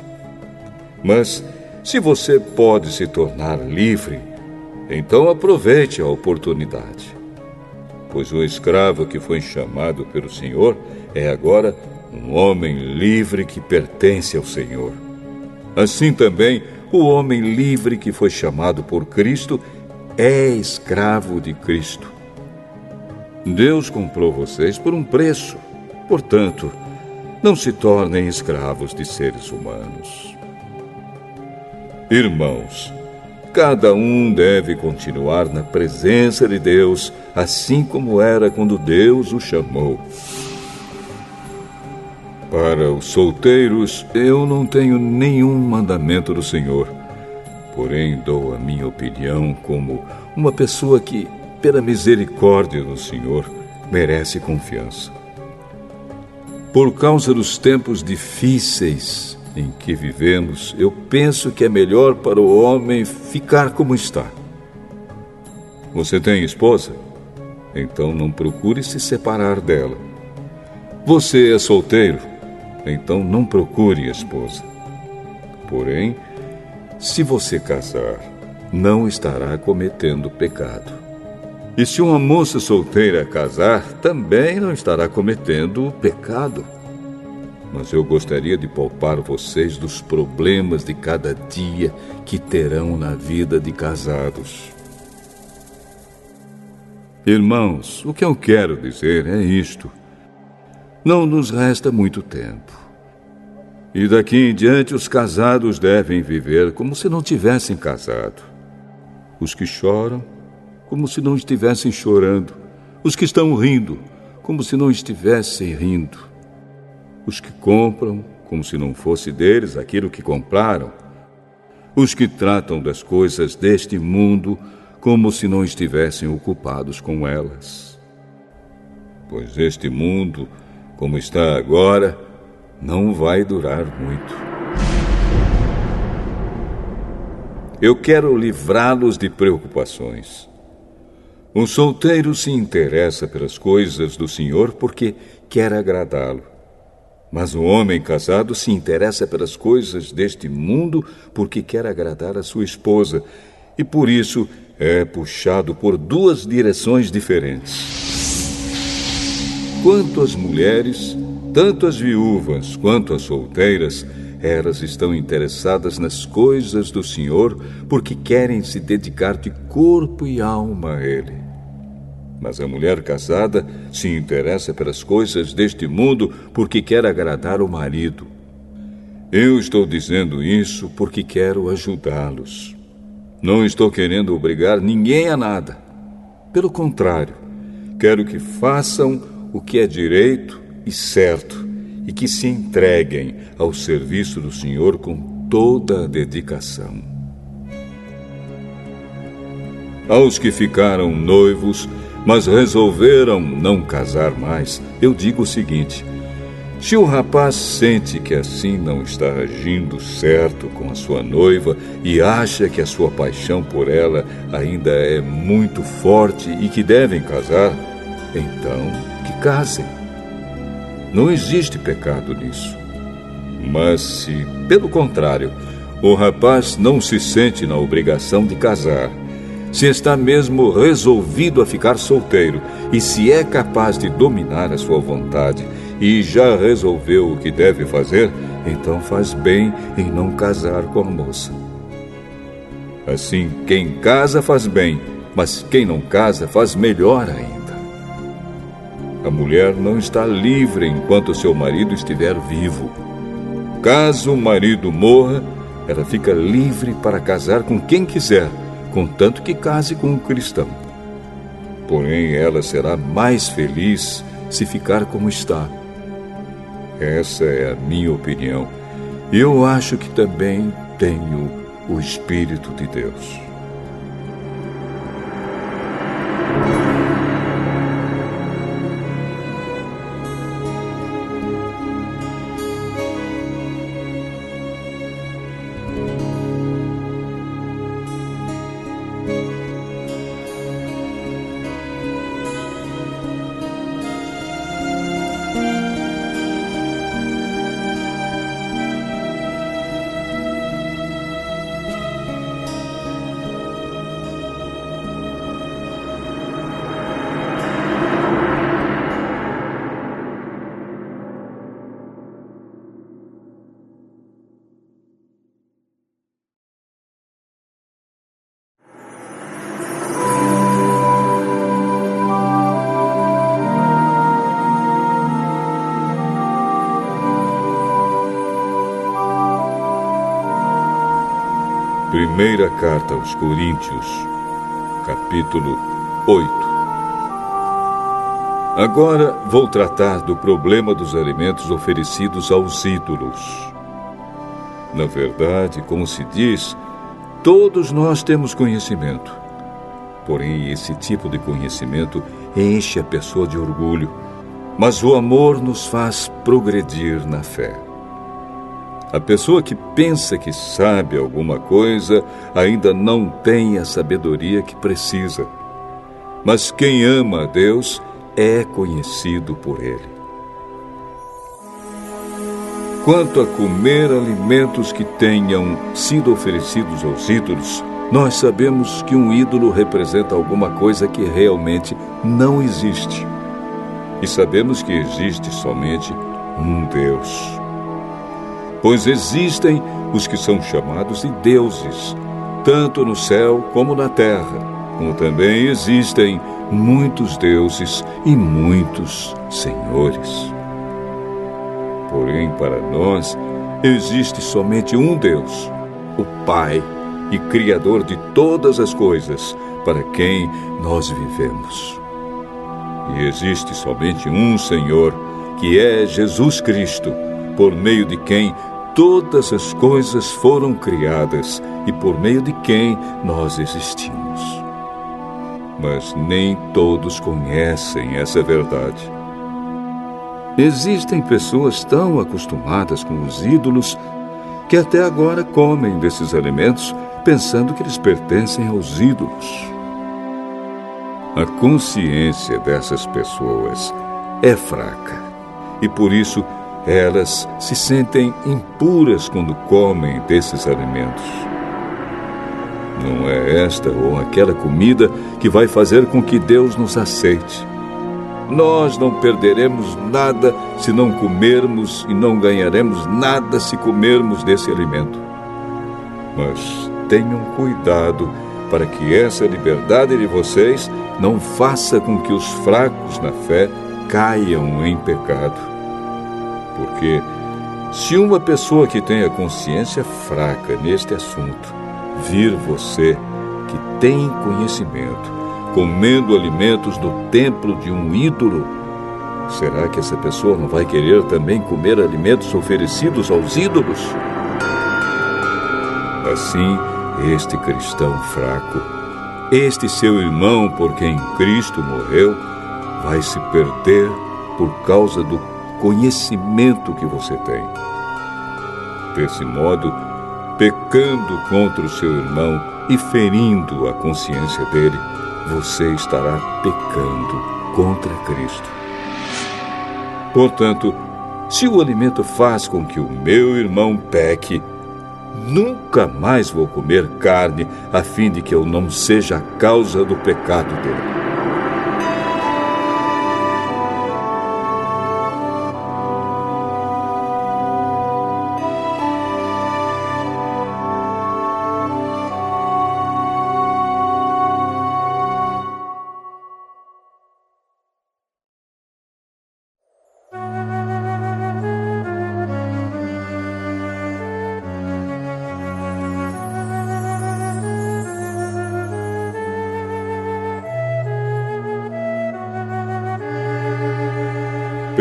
Mas, se você pode se tornar livre, então aproveite a oportunidade. pois o escravo que foi chamado pelo Senhor é agora um homem livre que pertence ao Senhor. Assim também, o homem livre que foi chamado por Cristo é escravo de Cristo. Deus comprou vocês por um preço. Portanto, não se tornem escravos de seres humanos. Irmãos, cada um deve continuar na presença de Deus, assim como era quando Deus o chamou. Para os solteiros, eu não tenho nenhum mandamento do Senhor, porém dou a minha opinião como uma pessoa que, pela misericórdia do Senhor, merece confiança. Por causa dos tempos difíceis em que vivemos, eu penso que é melhor para o homem ficar como está. Você tem esposa? Então não procure se separar dela. Você é solteiro? Então não procure esposa. Porém, se você casar, não estará cometendo pecado. E se uma moça solteira casar, também não estará cometendo pecado. Mas eu gostaria de poupar vocês dos problemas de cada dia que terão na vida de casados. Irmãos, o que eu quero dizer é isto. Não nos resta muito tempo. E daqui em diante os casados devem viver como se não tivessem casado. Os que choram, como se não estivessem chorando. Os que estão rindo, como se não estivessem rindo. Os que compram, como se não fosse deles aquilo que compraram. Os que tratam das coisas deste mundo, como se não estivessem ocupados com elas. Pois este mundo, como está agora, não vai durar muito. Eu quero livrá-los de preocupações. Um solteiro se interessa pelas coisas do Senhor porque quer agradá-lo. Mas o homem casado se interessa pelas coisas deste mundo porque quer agradar a sua esposa e por isso é puxado por duas direções diferentes. Quanto às mulheres, tanto as viúvas quanto as solteiras, elas estão interessadas nas coisas do Senhor porque querem se dedicar de corpo e alma a Ele. Mas a mulher casada se interessa pelas coisas deste mundo porque quer agradar o marido. Eu estou dizendo isso porque quero ajudá-los. Não estou querendo obrigar ninguém a nada. Pelo contrário, quero que façam o que é direito e certo e que se entreguem ao serviço do Senhor com toda a dedicação. Aos que ficaram noivos, mas resolveram não casar mais, eu digo o seguinte: se o rapaz sente que assim não está agindo certo com a sua noiva e acha que a sua paixão por ela ainda é muito forte e que devem casar, então que casem. Não existe pecado nisso. Mas se, pelo contrário, o rapaz não se sente na obrigação de casar, se está mesmo resolvido a ficar solteiro e se é capaz de dominar a sua vontade e já resolveu o que deve fazer, então faz bem em não casar com a moça. Assim, quem casa faz bem, mas quem não casa faz melhor ainda. A mulher não está livre enquanto seu marido estiver vivo. Caso o marido morra, ela fica livre para casar com quem quiser, contanto que case com um cristão. Porém, ela será mais feliz se ficar como está. Essa é a minha opinião. E eu acho que também tenho o Espírito de Deus. Primeira carta aos Coríntios, capítulo 8. Agora vou tratar do problema dos alimentos oferecidos aos ídolos. Na verdade, como se diz, todos nós temos conhecimento. Porém, esse tipo de conhecimento enche a pessoa de orgulho, mas o amor nos faz progredir na fé. A pessoa que pensa que sabe alguma coisa ainda não tem a sabedoria que precisa. Mas quem ama a Deus é conhecido por Ele. Quanto a comer alimentos que tenham sido oferecidos aos ídolos, nós sabemos que um ídolo representa alguma coisa que realmente não existe. E sabemos que existe somente um Deus. Pois existem os que são chamados de deuses, tanto no céu como na terra, como também existem muitos deuses e muitos senhores. Porém, para nós, existe somente um Deus, o Pai e Criador de todas as coisas, para quem nós vivemos. E existe somente um Senhor, que é Jesus Cristo, por meio de quem todas as coisas foram criadas e por meio de quem nós existimos. Mas nem todos conhecem essa verdade. Existem pessoas tão acostumadas com os ídolos que até agora comem desses alimentos pensando que eles pertencem aos ídolos. A consciência dessas pessoas é fraca e por isso elas se sentem impuras quando comem desses alimentos. Não é esta ou aquela comida que vai fazer com que Deus nos aceite. Nós não perderemos nada se não comermos e não ganharemos nada se comermos desse alimento. Mas tenham cuidado para que essa liberdade de vocês não faça com que os fracos na fé caiam em pecado. Porque se uma pessoa que tem a consciência fraca neste assunto vir você, que tem conhecimento, comendo alimentos do templo de um ídolo, será que essa pessoa não vai querer também comer alimentos oferecidos aos ídolos? Assim, este cristão fraco, este seu irmão por quem Cristo morreu, vai se perder por causa do conhecimento que você tem. Desse modo, pecando contra o seu irmão e ferindo a consciência dele, você estará pecando contra Cristo. Portanto, se o alimento faz com que o meu irmão peque, nunca mais vou comer carne a fim de que eu não seja a causa do pecado dele.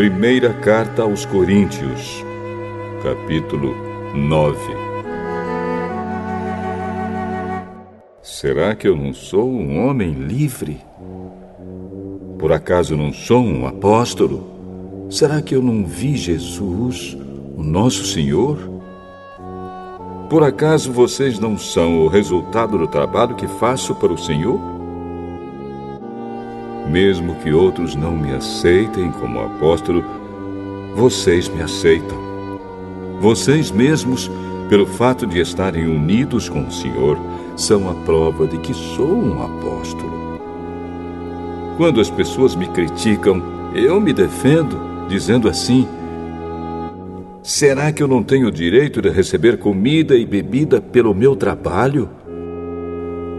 Primeira carta aos Coríntios, capítulo 9. Será que eu não sou um homem livre? Por acaso não sou um apóstolo? Será que eu não vi Jesus, o nosso Senhor? Por acaso vocês não são o resultado do trabalho que faço para o Senhor? Mesmo que outros não me aceitem como apóstolo, vocês me aceitam. Vocês mesmos, pelo fato de estarem unidos com o Senhor, são a prova de que sou um apóstolo. Quando as pessoas me criticam, eu me defendo, dizendo assim: será que eu não tenho o direito de receber comida e bebida pelo meu trabalho?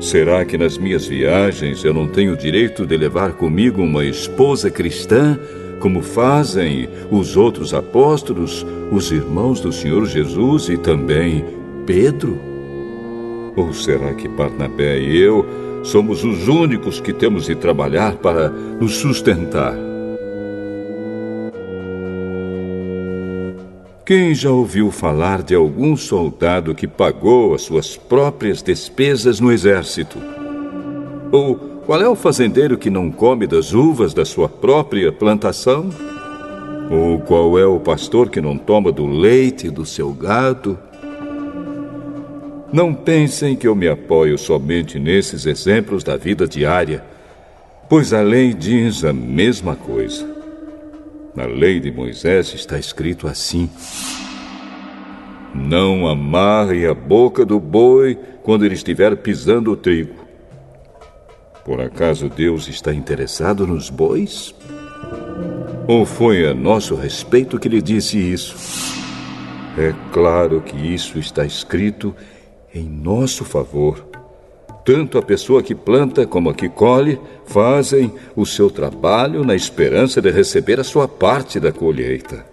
Será que nas minhas viagens eu não tenho o direito de levar comigo uma esposa cristã, como fazem os outros apóstolos, os irmãos do Senhor Jesus e também Pedro? Ou será que Barnabé e eu somos os únicos que temos de trabalhar para nos sustentar? Quem já ouviu falar de algum soldado que pagou as suas próprias despesas no exército? Ou qual é o fazendeiro que não come das uvas da sua própria plantação? Ou qual é o pastor que não toma do leite do seu gado? Não pensem que eu me apoio somente nesses exemplos da vida diária, pois a lei diz a mesma coisa. Na lei de Moisés está escrito assim: não amarre a boca do boi quando ele estiver pisando o trigo. Por acaso Deus está interessado nos bois? Ou foi a nosso respeito que lhe disse isso? É claro que isso está escrito em nosso favor. Tanto a pessoa que planta como a que colhe fazem o seu trabalho na esperança de receber a sua parte da colheita.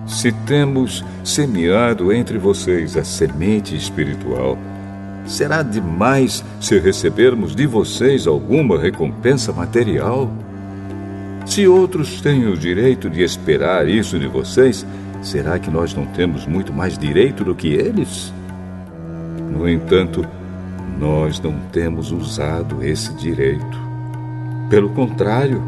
Se temos semeado entre vocês a semente espiritual, será demais se recebermos de vocês alguma recompensa material? Se outros têm o direito de esperar isso de vocês, será que nós não temos muito mais direito do que eles? No entanto, nós não temos usado esse direito. Pelo contrário,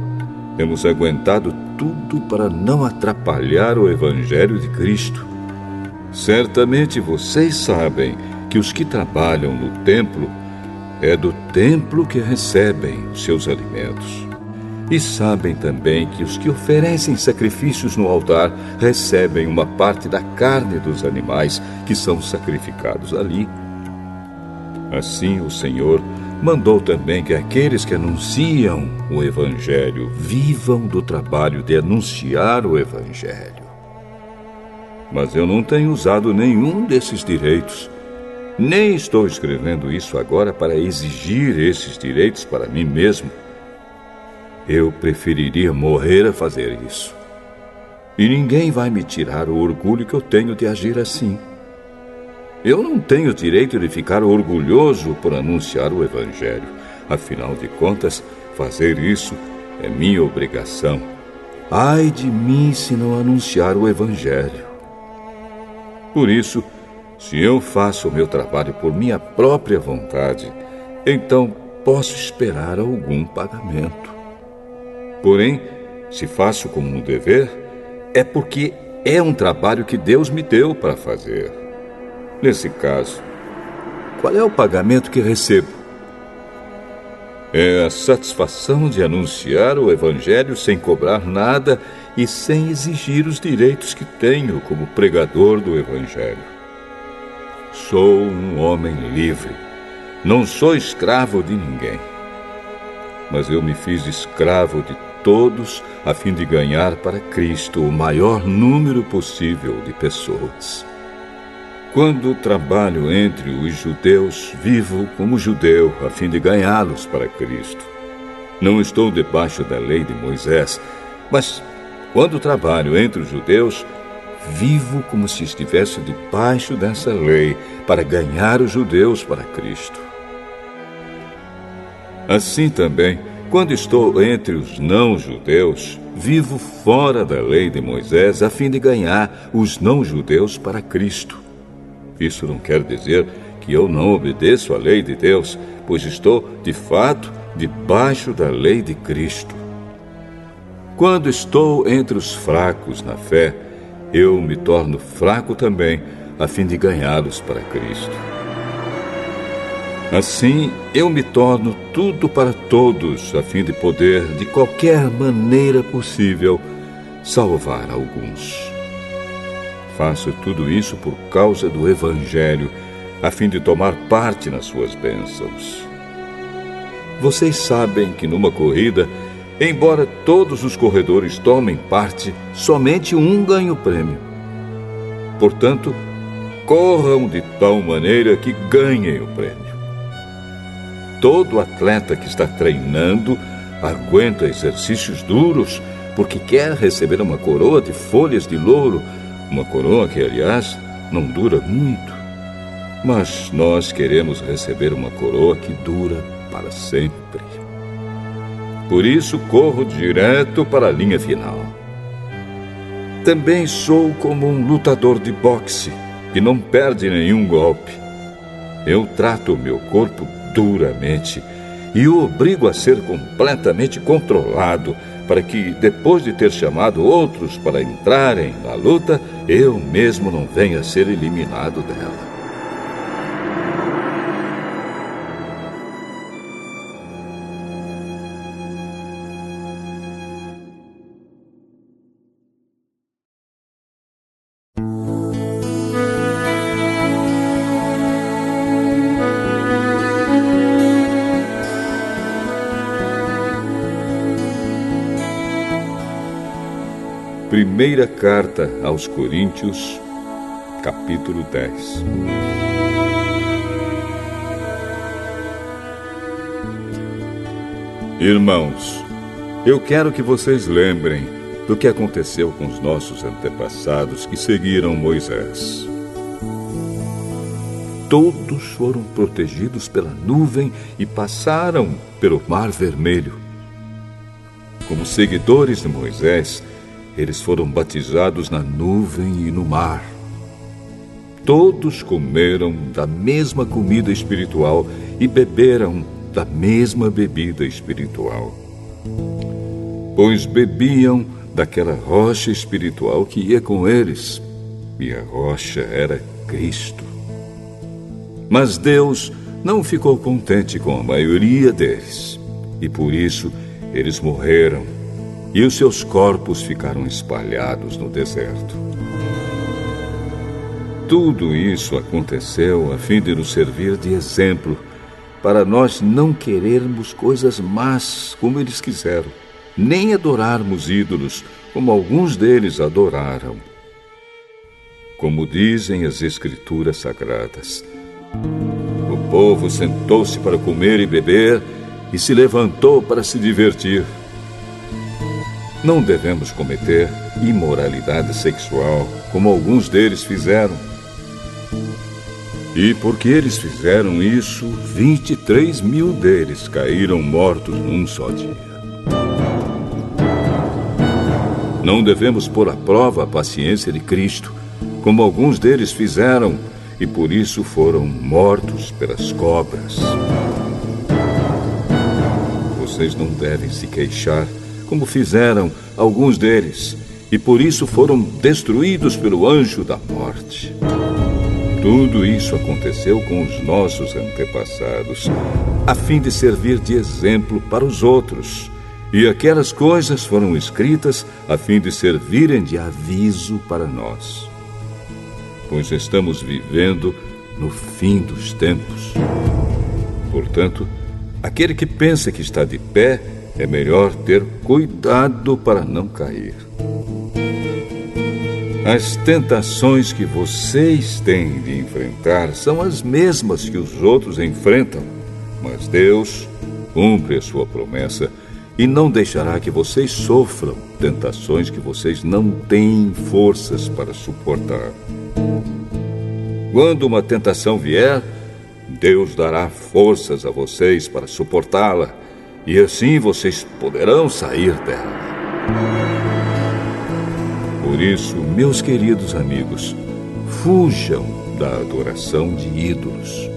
temos aguentado tudo para não atrapalhar o Evangelho de Cristo. Certamente vocês sabem que os que trabalham no templo, é do templo que recebem os seus alimentos. E sabem também que os que oferecem sacrifícios no altar recebem uma parte da carne dos animais que são sacrificados ali. Assim o Senhor mandou também que aqueles que anunciam o Evangelho vivam do trabalho de anunciar o Evangelho. Mas eu não tenho usado nenhum desses direitos. Nem estou escrevendo isso agora para exigir esses direitos para mim mesmo. Eu preferiria morrer a fazer isso. E ninguém vai me tirar o orgulho que eu tenho de agir assim. Eu não tenho direito de ficar orgulhoso por anunciar o Evangelho. Afinal de contas, fazer isso é minha obrigação. Ai de mim se não anunciar o Evangelho. Por isso, se eu faço o meu trabalho por minha própria vontade, então posso esperar algum pagamento. Porém, se faço como um dever, é porque é um trabalho que Deus me deu para fazer. Nesse caso, qual é o pagamento que recebo? É a satisfação de anunciar o Evangelho sem cobrar nada e sem exigir os direitos que tenho como pregador do Evangelho. Sou um homem livre. Não sou escravo de ninguém. Mas eu me fiz escravo de todos a fim de ganhar para Cristo o maior número possível de pessoas. Quando trabalho entre os judeus, vivo como judeu a fim de ganhá-los para Cristo. Não estou debaixo da lei de Moisés, mas quando trabalho entre os judeus, vivo como se estivesse debaixo dessa lei para ganhar os judeus para Cristo. Assim também, quando estou entre os não-judeus, vivo fora da lei de Moisés a fim de ganhar os não-judeus para Cristo. Isso não quer dizer que eu não obedeço à lei de Deus, pois estou, de fato, debaixo da lei de Cristo. Quando estou entre os fracos na fé, eu me torno fraco também, a fim de ganhá-los para Cristo. Assim, eu me torno tudo para todos, a fim de poder, de qualquer maneira possível, salvar alguns. Faço tudo isso por causa do Evangelho, a fim de tomar parte nas suas bênçãos. Vocês sabem que numa corrida, embora todos os corredores tomem parte, somente um ganha o prêmio. Portanto, corram de tal maneira que ganhem o prêmio. Todo atleta que está treinando aguenta exercícios duros porque quer receber uma coroa de folhas de louro, uma coroa que, aliás, não dura muito. mas nós queremos receber uma coroa que dura para sempre. Por isso, corro direto para a linha final. Também sou como um lutador de boxe, que não perde nenhum golpe. Eu trato o meu corpo duramente e o obrigo a ser completamente controlado, para que, depois de ter chamado outros para entrarem na luta, eu mesmo não venha a ser eliminado dela. Primeira carta aos Coríntios, capítulo 10. Irmãos, eu quero que vocês lembrem do que aconteceu com os nossos antepassados que seguiram Moisés. Todos foram protegidos pela nuvem e passaram pelo Mar Vermelho. Como seguidores de Moisés, eles foram batizados na nuvem e no mar. Todos comeram da mesma comida espiritual e beberam da mesma bebida espiritual, pois bebiam daquela rocha espiritual que ia com eles, e a rocha era Cristo. Mas Deus não ficou contente com a maioria deles, e por isso eles morreram, e os seus corpos ficaram espalhados no deserto. Tudo isso aconteceu a fim de nos servir de exemplo, para nós não querermos coisas más como eles quiseram, nem adorarmos ídolos como alguns deles adoraram. Como dizem as Escrituras Sagradas, o povo sentou-se para comer e beber e se levantou para se divertir. Não devemos cometer imoralidade sexual, como alguns deles fizeram. E porque eles fizeram isso, 23 mil deles caíram mortos num só dia. Não devemos pôr à prova a paciência de Cristo, como alguns deles fizeram, e por isso foram mortos pelas cobras. Vocês não devem se queixar, como fizeram alguns deles, e por isso foram destruídos pelo anjo da morte. Tudo isso aconteceu com os nossos antepassados, a fim de servir de exemplo para os outros. E aquelas coisas foram escritas a fim de servirem de aviso para nós. Pois estamos vivendo no fim dos tempos. Portanto, aquele que pensa que está de pé, é melhor ter cuidado para não cair. As tentações que vocês têm de enfrentar são as mesmas que os outros enfrentam, mas Deus cumpre a sua promessa e não deixará que vocês sofram tentações que vocês não têm forças para suportar. Quando uma tentação vier, Deus dará forças a vocês para suportá-la, e assim vocês poderão sair dela. Por isso, meus queridos amigos, fujam da adoração de ídolos.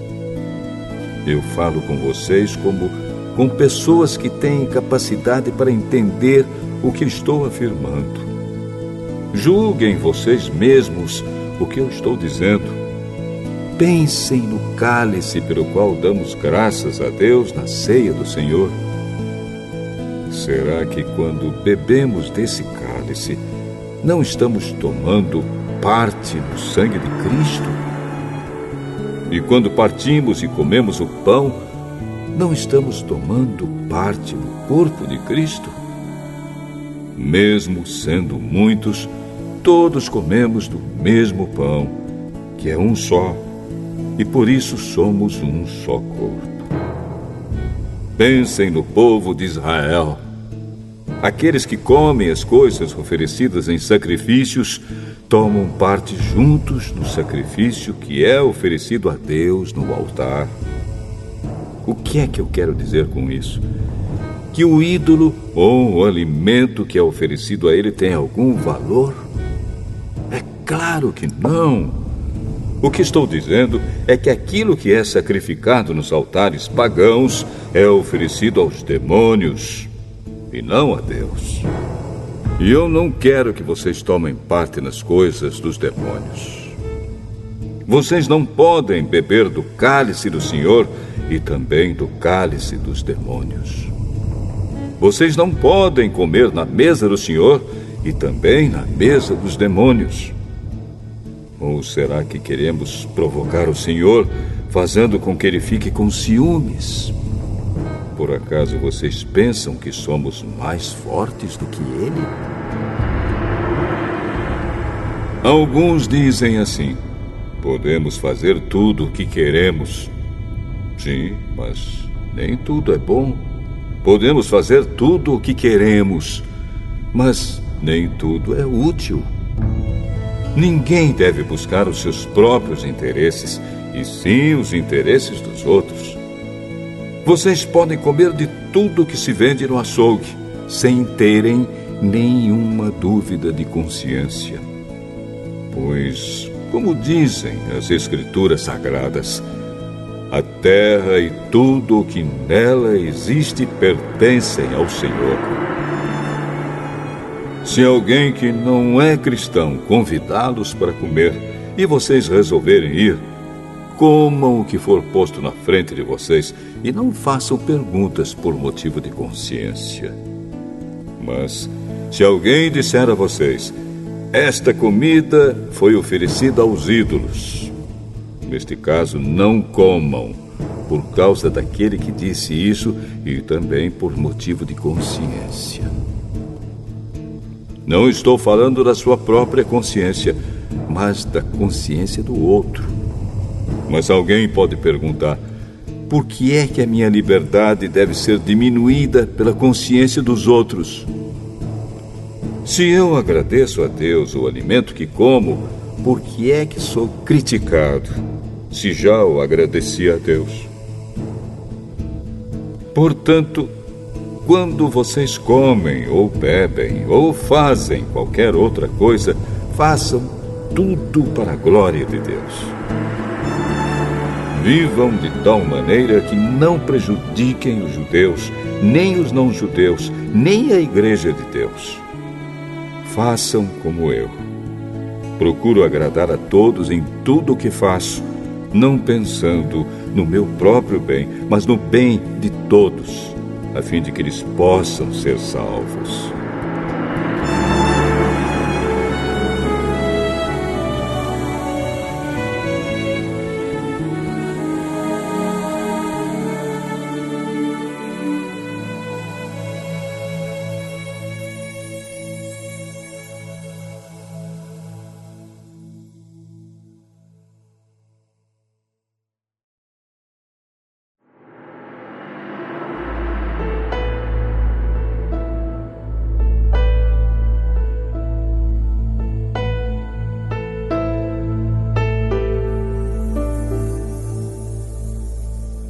Eu falo com vocês como com pessoas que têm capacidade para entender o que estou afirmando. Julguem vocês mesmos o que eu estou dizendo. Pensem no cálice pelo qual damos graças a Deus na ceia do Senhor. Será que quando bebemos desse cálice, não estamos tomando parte no sangue de Cristo? E quando partimos e comemos o pão, não estamos tomando parte no corpo de Cristo? Mesmo sendo muitos, todos comemos do mesmo pão, que é um só, e por isso somos um só corpo. Pensem no povo de Israel. Aqueles que comem as coisas oferecidas em sacrifícios tomam parte juntos no sacrifício que é oferecido a Deus no altar. O que é que eu quero dizer com isso? Que o ídolo ou o alimento que é oferecido a ele tem algum valor? É claro que não. O que estou dizendo é que aquilo que é sacrificado nos altares pagãos é oferecido aos demônios e não a Deus. E eu não quero que vocês tomem parte nas coisas dos demônios. Vocês não podem beber do cálice do Senhor e também do cálice dos demônios. Vocês não podem comer na mesa do Senhor e também na mesa dos demônios. Ou será que queremos provocar o Senhor, fazendo com que ele fique com ciúmes? Por acaso vocês pensam que somos mais fortes do que ele? Alguns dizem assim: podemos fazer tudo o que queremos. Sim, mas nem tudo é bom. Podemos fazer tudo o que queremos, mas nem tudo é útil. Ninguém deve buscar os seus próprios interesses, e sim os interesses dos outros. Vocês podem comer de tudo que se vende no açougue, sem terem nenhuma dúvida de consciência. Pois, como dizem as Escrituras Sagradas, a terra e tudo o que nela existe pertencem ao Senhor. Se alguém que não é cristão convidá-los para comer e vocês resolverem ir, comam o que for posto na frente de vocês e não façam perguntas por motivo de consciência. Mas, se alguém disser a vocês: esta comida foi oferecida aos ídolos, neste caso, não comam, por causa daquele que disse isso e também por motivo de consciência. Não estou falando da sua própria consciência, mas da consciência do outro. Mas alguém pode perguntar: por que é que a minha liberdade deve ser diminuída pela consciência dos outros? Se eu agradeço a Deus o alimento que como, por que é que sou criticado, se já o agradeci a Deus? Portanto, quando vocês comem ou bebem ou fazem qualquer outra coisa, façam tudo para a glória de Deus. Vivam de tal maneira que não prejudiquem os judeus, nem os não-judeus, nem a Igreja de Deus. Façam como eu. Procuro agradar a todos em tudo o que faço, não pensando no meu próprio bem, mas no bem de todos, a fim de que eles possam ser salvos.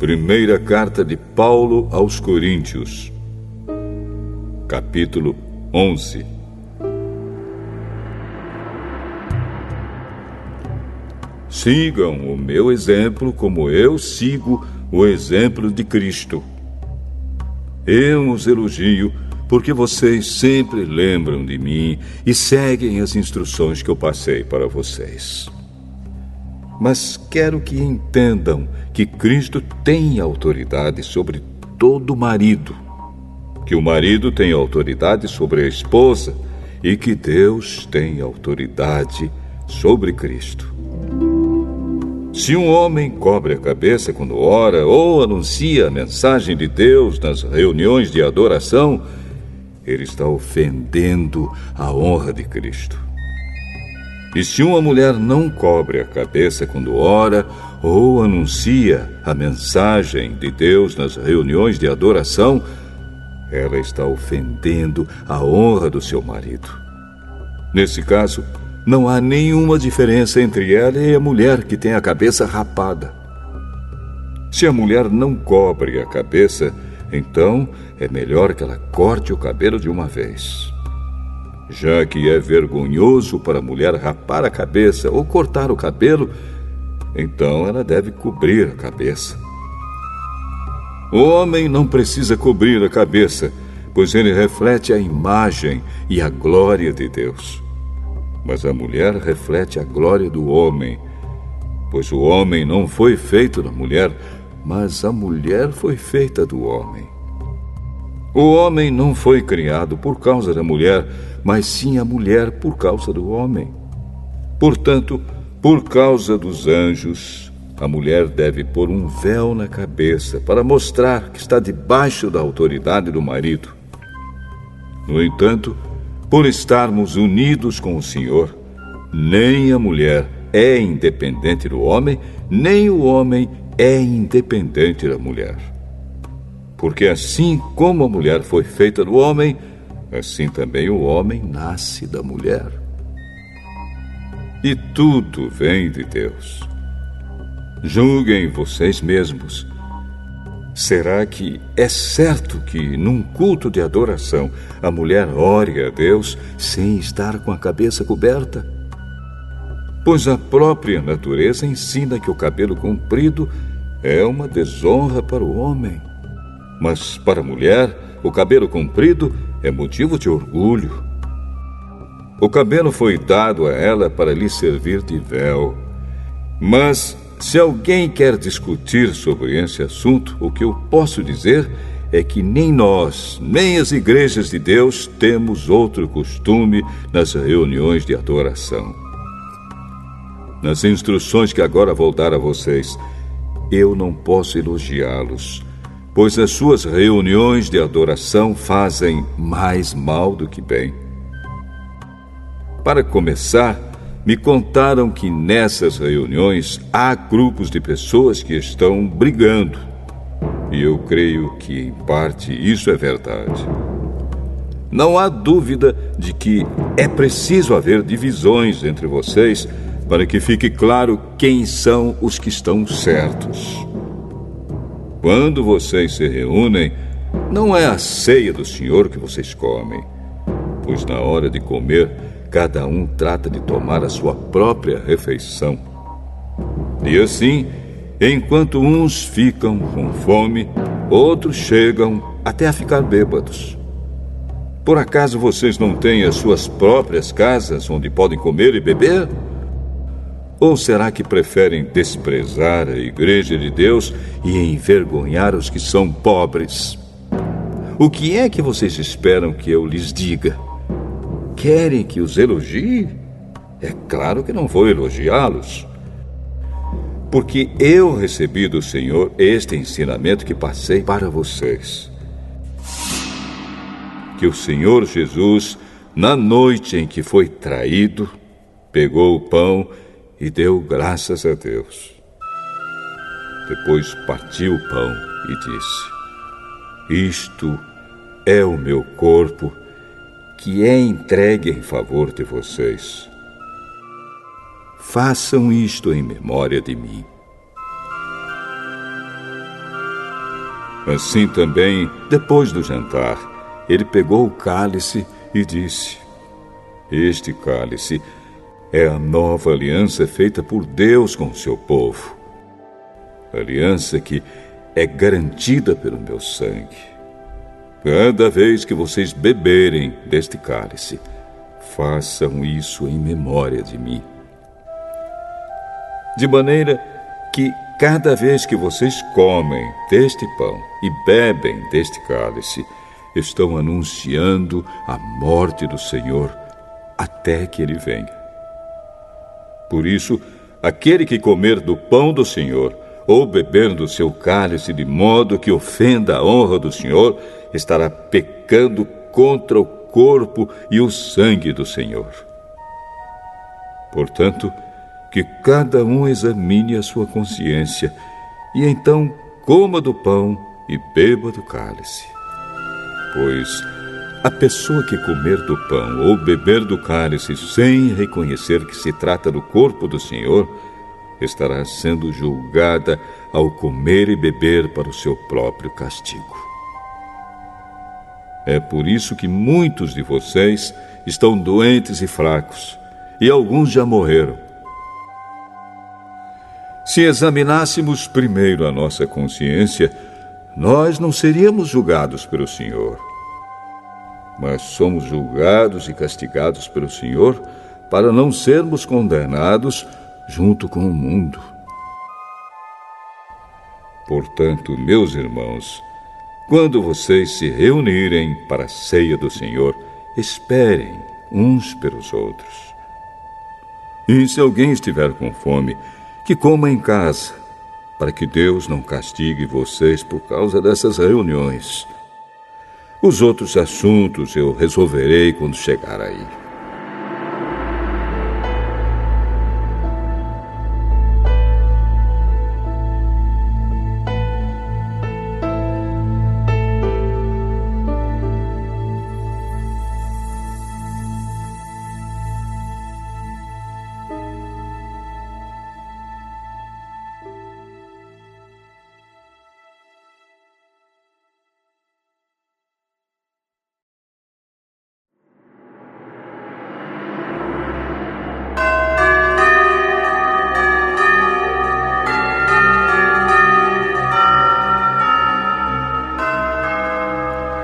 Primeira carta de Paulo aos Coríntios, capítulo 11. Sigam o meu exemplo como eu sigo o exemplo de Cristo. Eu os elogio porque vocês sempre lembram de mim e seguem as instruções que eu passei para vocês. Mas quero que entendam que Cristo tem autoridade sobre todo marido, que o marido tem autoridade sobre a esposa e que Deus tem autoridade sobre Cristo. Se um homem cobre a cabeça quando ora ou anuncia a mensagem de Deus nas reuniões de adoração, ele está ofendendo a honra de Cristo. E se uma mulher não cobre a cabeça quando ora ou anuncia a mensagem de Deus nas reuniões de adoração, ela está ofendendo a honra do seu marido. Nesse caso, não há nenhuma diferença entre ela e a mulher que tem a cabeça rapada. Se a mulher não cobre a cabeça, então é melhor que ela corte o cabelo de uma vez. Já que é vergonhoso para a mulher rapar a cabeça ou cortar o cabelo, então ela deve cobrir a cabeça. O homem não precisa cobrir a cabeça, pois ele reflete a imagem e a glória de Deus. Mas a mulher reflete a glória do homem, pois o homem não foi feito da mulher, mas a mulher foi feita do homem. O homem não foi criado por causa da mulher, mas sim a mulher por causa do homem. Portanto, por causa dos anjos, a mulher deve pôr um véu na cabeça para mostrar que está debaixo da autoridade do marido. No entanto, por estarmos unidos com o Senhor, nem a mulher é independente do homem, nem o homem é independente da mulher. Porque assim como a mulher foi feita do homem, assim também o homem nasce da mulher. E tudo vem de Deus. Julguem vocês mesmos. Será que é certo que, num culto de adoração, a mulher ore a Deus sem estar com a cabeça coberta? Pois a própria natureza ensina que o cabelo comprido é uma desonra para o homem. Mas para a mulher, o cabelo comprido é motivo de orgulho. O cabelo foi dado a ela para lhe servir de véu. Mas, se alguém quer discutir sobre esse assunto, o que eu posso dizer é que nem nós, nem as igrejas de Deus temos outro costume nas reuniões de adoração. Nas instruções que agora vou dar a vocês, eu não posso elogiá-los, pois as suas reuniões de adoração fazem mais mal do que bem. Para começar, me contaram que nessas reuniões há grupos de pessoas que estão brigando. E eu creio que, em parte, isso é verdade. Não há dúvida de que é preciso haver divisões entre vocês para que fique claro quem são os que estão certos. Quando vocês se reúnem, não é a ceia do Senhor que vocês comem, pois na hora de comer, cada um trata de tomar a sua própria refeição. E assim, enquanto uns ficam com fome, outros chegam até a ficar bêbados. Por acaso vocês não têm as suas próprias casas onde podem comer e beber? Ou será que preferem desprezar a igreja de Deus e envergonhar os que são pobres? O que é que vocês esperam que eu lhes diga? Querem que os elogie? É claro que não vou elogiá-los. Porque eu recebi do Senhor este ensinamento que passei para vocês. Que o Senhor Jesus, na noite em que foi traído, pegou o pão e deu graças a Deus. Depois partiu o pão e disse: Isto é o meu corpo, que é entregue em favor de vocês. Façam isto em memória de mim. Assim também, depois do jantar, ele pegou o cálice e disse: Este cálice é a nova aliança feita por Deus com o seu povo. Aliança que é garantida pelo meu sangue. Cada vez que vocês beberem deste cálice, façam isso em memória de mim. De maneira que cada vez que vocês comem deste pão e bebem deste cálice, estão anunciando a morte do Senhor até que Ele venha. Por isso, aquele que comer do pão do Senhor ou beber do seu cálice de modo que ofenda a honra do Senhor, estará pecando contra o corpo e o sangue do Senhor. Portanto, que cada um examine a sua consciência e então coma do pão e beba do cálice. Pois A pessoa que comer do pão ou beber do cálice sem reconhecer que se trata do corpo do Senhor, estará sendo julgada ao comer e beber para o seu próprio castigo. É por isso que muitos de vocês estão doentes e fracos, e alguns já morreram. Se examinássemos primeiro a nossa consciência, nós não seríamos julgados pelo Senhor. Mas somos julgados e castigados pelo Senhor para não sermos condenados junto com o mundo. Portanto, meus irmãos, quando vocês se reunirem para a ceia do Senhor, esperem uns pelos outros. E se alguém estiver com fome, que coma em casa, para que Deus não castigue vocês por causa dessas reuniões. Os outros assuntos eu resolverei quando chegar aí.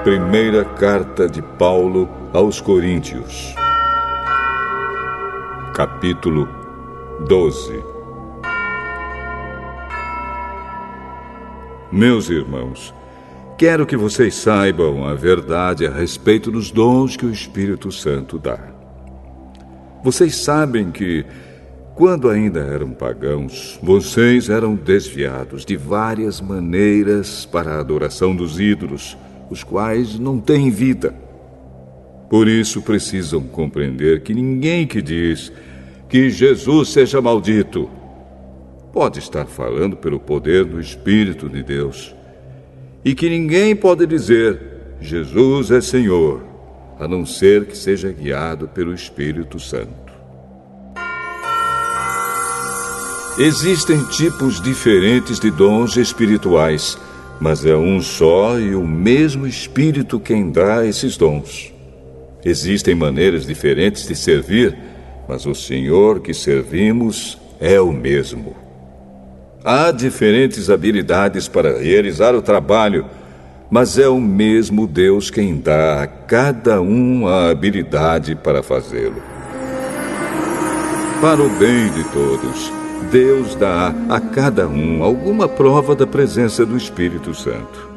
Primeira carta de Paulo aos Coríntios, capítulo 12. Meus irmãos, quero que vocês saibam a verdade a respeito dos dons que o Espírito Santo dá. Vocês sabem que, quando ainda eram pagãos, vocês eram desviados de várias maneiras para a adoração dos ídolos, os quais não têm vida. Por isso precisam compreender que ninguém que diz que Jesus seja maldito pode estar falando pelo poder do Espírito de Deus, e que ninguém pode dizer Jesus é Senhor, a não ser que seja guiado pelo Espírito Santo. Existem tipos diferentes de dons espirituais, mas é um só e o mesmo Espírito quem dá esses dons. Existem maneiras diferentes de servir, mas o Senhor que servimos é o mesmo. Há diferentes habilidades para realizar o trabalho, mas é o mesmo Deus quem dá a cada um a habilidade para fazê-lo. Para o bem de todos, Deus dá a cada um alguma prova da presença do Espírito Santo.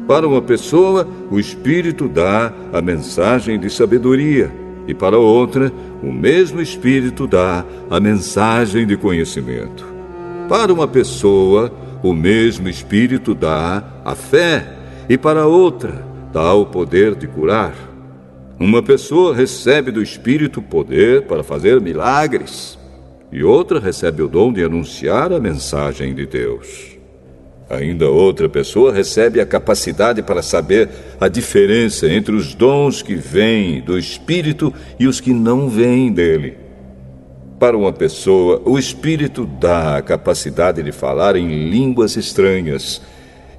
Para uma pessoa, o Espírito dá a mensagem de sabedoria, e para outra, o mesmo Espírito dá a mensagem de conhecimento. Para uma pessoa, o mesmo Espírito dá a fé, e para outra, dá o poder de curar. Uma pessoa recebe do Espírito poder para fazer milagres, e outra recebe o dom de anunciar a mensagem de Deus. Ainda outra pessoa recebe a capacidade para saber a diferença entre os dons que vêm do Espírito e os que não vêm dele. Para uma pessoa, o Espírito dá a capacidade de falar em línguas estranhas,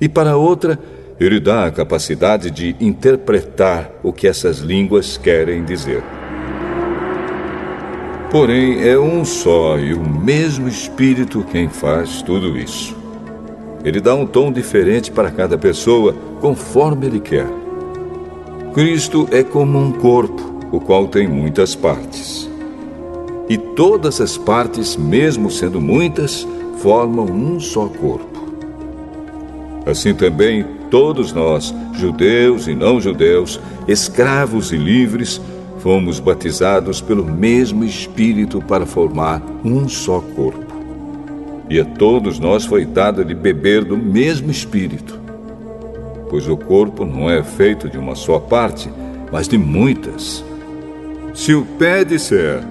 e para outra, ele dá a capacidade de interpretar o que essas línguas querem dizer. Porém, é um só e o mesmo Espírito quem faz tudo isso. Ele dá um tom diferente para cada pessoa, conforme ele quer. Cristo é como um corpo, o qual tem muitas partes. E todas as partes, mesmo sendo muitas, formam um só corpo. Assim também, todos nós, judeus e não judeus, escravos e livres, fomos batizados pelo mesmo Espírito para formar um só corpo. E a todos nós foi dado de beber do mesmo Espírito. Pois o corpo não é feito de uma só parte, mas de muitas. Se o pé disser,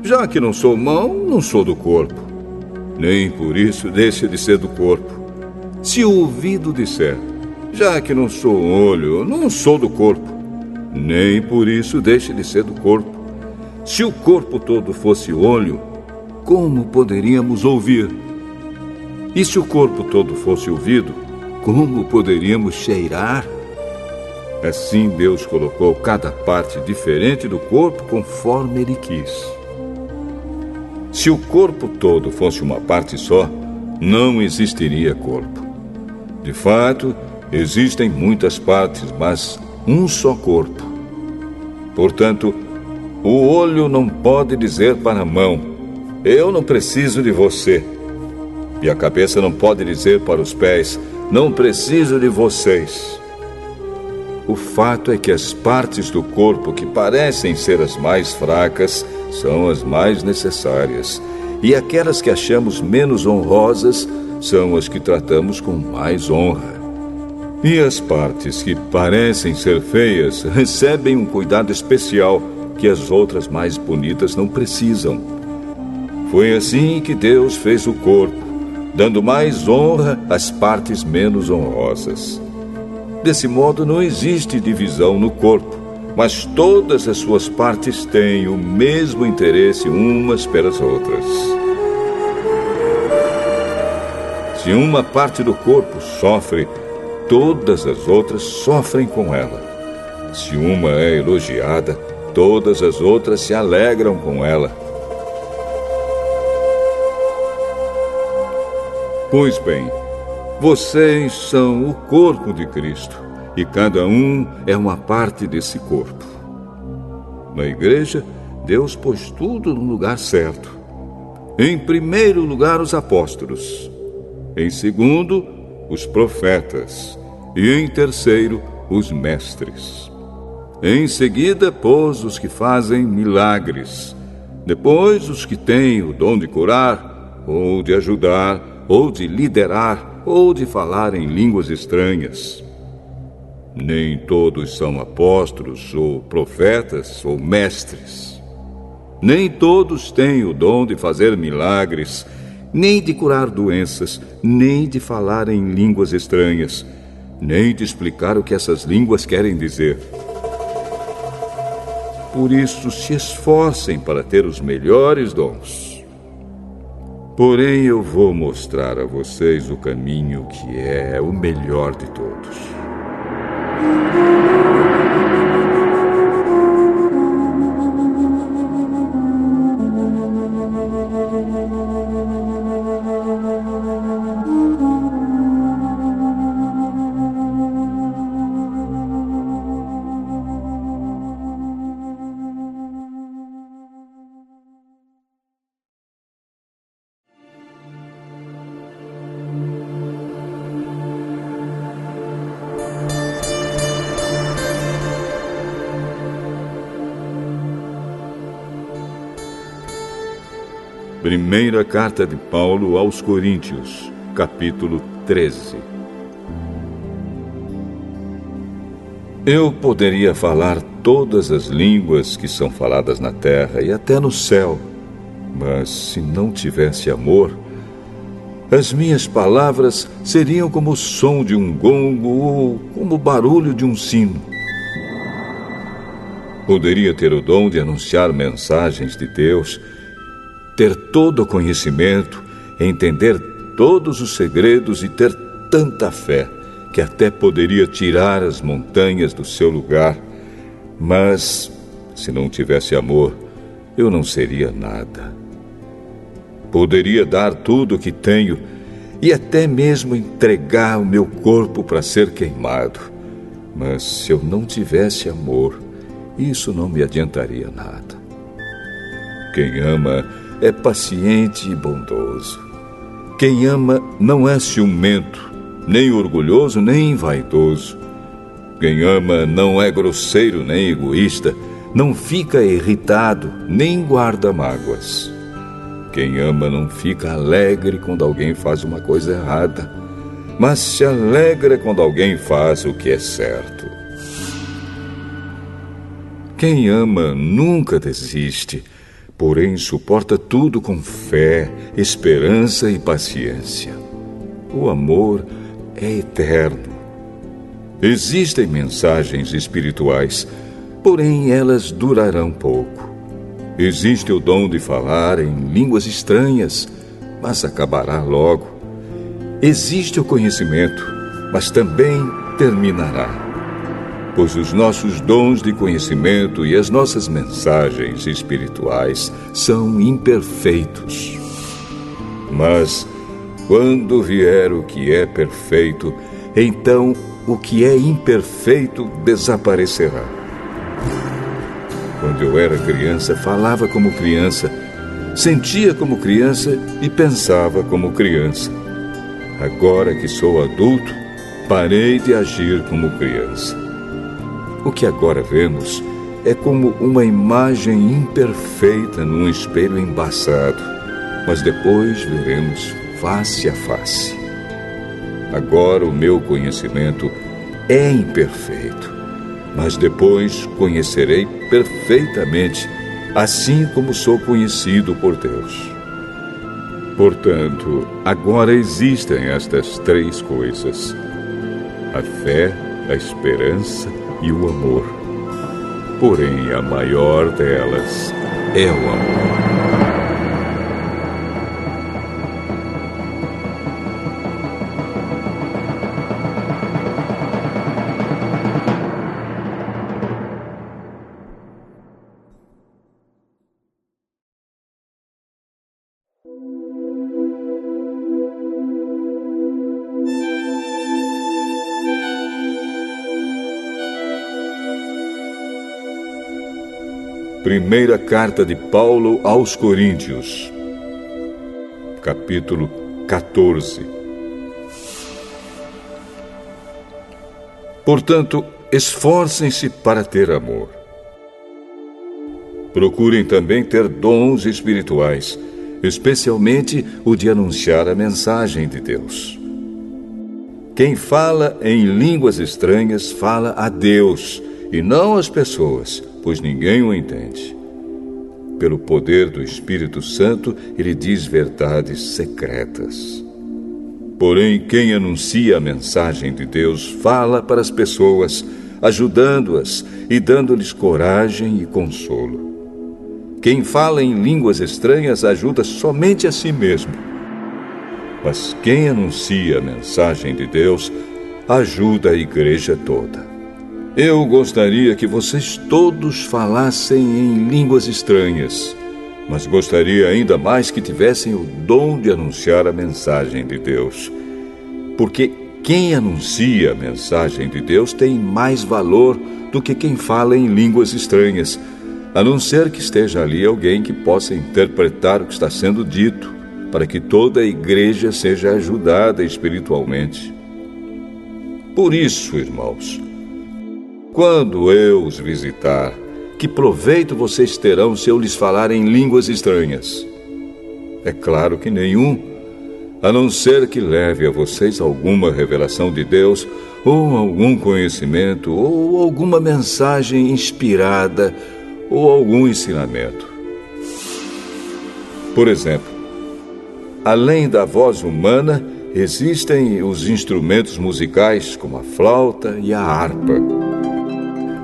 já que não sou mão, não sou do corpo, nem por isso deixa de ser do corpo. Se o ouvido disser, já que não sou olho, não sou do corpo, nem por isso deixe de ser do corpo. Se o corpo todo fosse olho, como poderíamos ouvir? E se o corpo todo fosse ouvido, como poderíamos cheirar? Assim Deus colocou cada parte diferente do corpo conforme Ele quis. Se o corpo todo fosse uma parte só, não existiria corpo. De fato, existem muitas partes, mas um só corpo. Portanto, o olho não pode dizer para a mão: eu não preciso de você. E a cabeça não pode dizer para os pés: não preciso de vocês. O fato é que as partes do corpo que parecem ser as mais fracas são as mais necessárias, e aquelas que achamos menos honrosas são as que tratamos com mais honra. E as partes que parecem ser feias recebem um cuidado especial que as outras mais bonitas não precisam. Foi assim que Deus fez o corpo, dando mais honra às partes menos honrosas. Desse modo, não existe divisão no corpo, mas todas as suas partes têm o mesmo interesse umas pelas outras. Se uma parte do corpo sofre, todas as outras sofrem com ela. Se uma é elogiada, todas as outras se alegram com ela. Pois bem, vocês são o corpo de Cristo, e cada um é uma parte desse corpo. Na igreja, Deus pôs tudo no lugar certo. Em primeiro lugar, os apóstolos. Em segundo, os profetas. E em terceiro, os mestres. Em seguida, pôs os que fazem milagres. Depois, os que têm o dom de curar, ou de ajudar, ou de liderar, ou de falar em línguas estranhas. Nem todos são apóstolos, ou profetas, ou mestres. Nem todos têm o dom de fazer milagres, nem de curar doenças, nem de falar em línguas estranhas, nem de explicar o que essas línguas querem dizer. Por isso, se esforcem para ter os melhores dons. Porém, eu vou mostrar a vocês o caminho que é o melhor de todos. Primeira carta de Paulo aos Coríntios, capítulo 13. Eu poderia falar todas as línguas que são faladas na terra e até no céu, mas se não tivesse amor, as minhas palavras seriam como o som de um gongo ou como o barulho de um sino. Poderia ter o dom de anunciar mensagens de Deus, ter todo o conhecimento, entender todos os segredos e ter tanta fé que até poderia tirar as montanhas do seu lugar. Mas, se não tivesse amor, eu não seria nada. Poderia dar tudo o que tenho e até mesmo entregar o meu corpo para ser queimado. Mas se eu não tivesse amor, isso não me adiantaria nada. Quem ama é paciente e bondoso. Quem ama não é ciumento, nem orgulhoso, nem vaidoso. Quem ama não é grosseiro, nem egoísta, não fica irritado, nem guarda mágoas. Quem ama não fica alegre quando alguém faz uma coisa errada, mas se alegra quando alguém faz o que é certo. Quem ama nunca desiste, porém suporta tudo com fé, esperança e paciência. O amor é eterno. Existem mensagens espirituais, porém elas durarão pouco. Existe o dom de falar em línguas estranhas, mas acabará logo. Existe o conhecimento, mas também terminará. Pois os nossos dons de conhecimento e as nossas mensagens espirituais são imperfeitos. Mas, quando vier o que é perfeito, então o que é imperfeito desaparecerá. Quando eu era criança, falava como criança, sentia como criança e pensava como criança. Agora que sou adulto, parei de agir como criança. O que agora vemos é como uma imagem imperfeita num espelho embaçado, mas depois veremos face a face. Agora o meu conhecimento é imperfeito, mas depois conhecerei perfeitamente, assim como sou conhecido por Deus. Portanto, agora existem estas 3 coisas: a fé, a esperança e o amor. Porém, a maior delas é o amor. Primeira carta de Paulo aos Coríntios, capítulo 14. Portanto, esforcem-se para ter amor. Procurem também ter dons espirituais, especialmente o de anunciar a mensagem de Deus. Quem fala em línguas estranhas fala a Deus e não às pessoas, pois ninguém o entende. Pelo poder do Espírito Santo, ele diz verdades secretas. Porém, quem anuncia a mensagem de Deus fala para as pessoas, ajudando-as e dando-lhes coragem e consolo. Quem fala em línguas estranhas ajuda somente a si mesmo. Mas quem anuncia a mensagem de Deus ajuda a igreja toda. Eu gostaria que vocês todos falassem em línguas estranhas, mas gostaria ainda mais que tivessem o dom de anunciar a mensagem de Deus. Porque quem anuncia a mensagem de Deus tem mais valor do que quem fala em línguas estranhas, a não ser que esteja ali alguém que possa interpretar o que está sendo dito, para que toda a igreja seja ajudada espiritualmente. Por isso, irmãos, quando eu os visitar, que proveito vocês terão se eu lhes falar em línguas estranhas? É claro que nenhum, a não ser que leve a vocês alguma revelação de Deus, ou algum conhecimento, ou alguma mensagem inspirada, ou algum ensinamento. Por exemplo, além da voz humana, existem os instrumentos musicais, como a flauta e a harpa.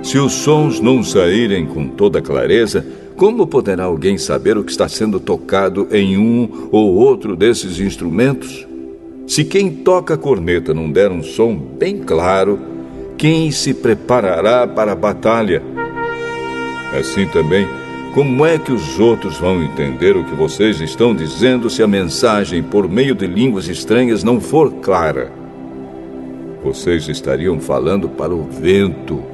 Se os sons não saírem com toda clareza, como poderá alguém saber o que está sendo tocado em um ou outro desses instrumentos? Se quem toca a corneta não der um som bem claro, quem se preparará para a batalha? Assim também, como é que os outros vão entender o que vocês estão dizendo se a mensagem por meio de línguas estranhas não for clara? Vocês estariam falando para o vento.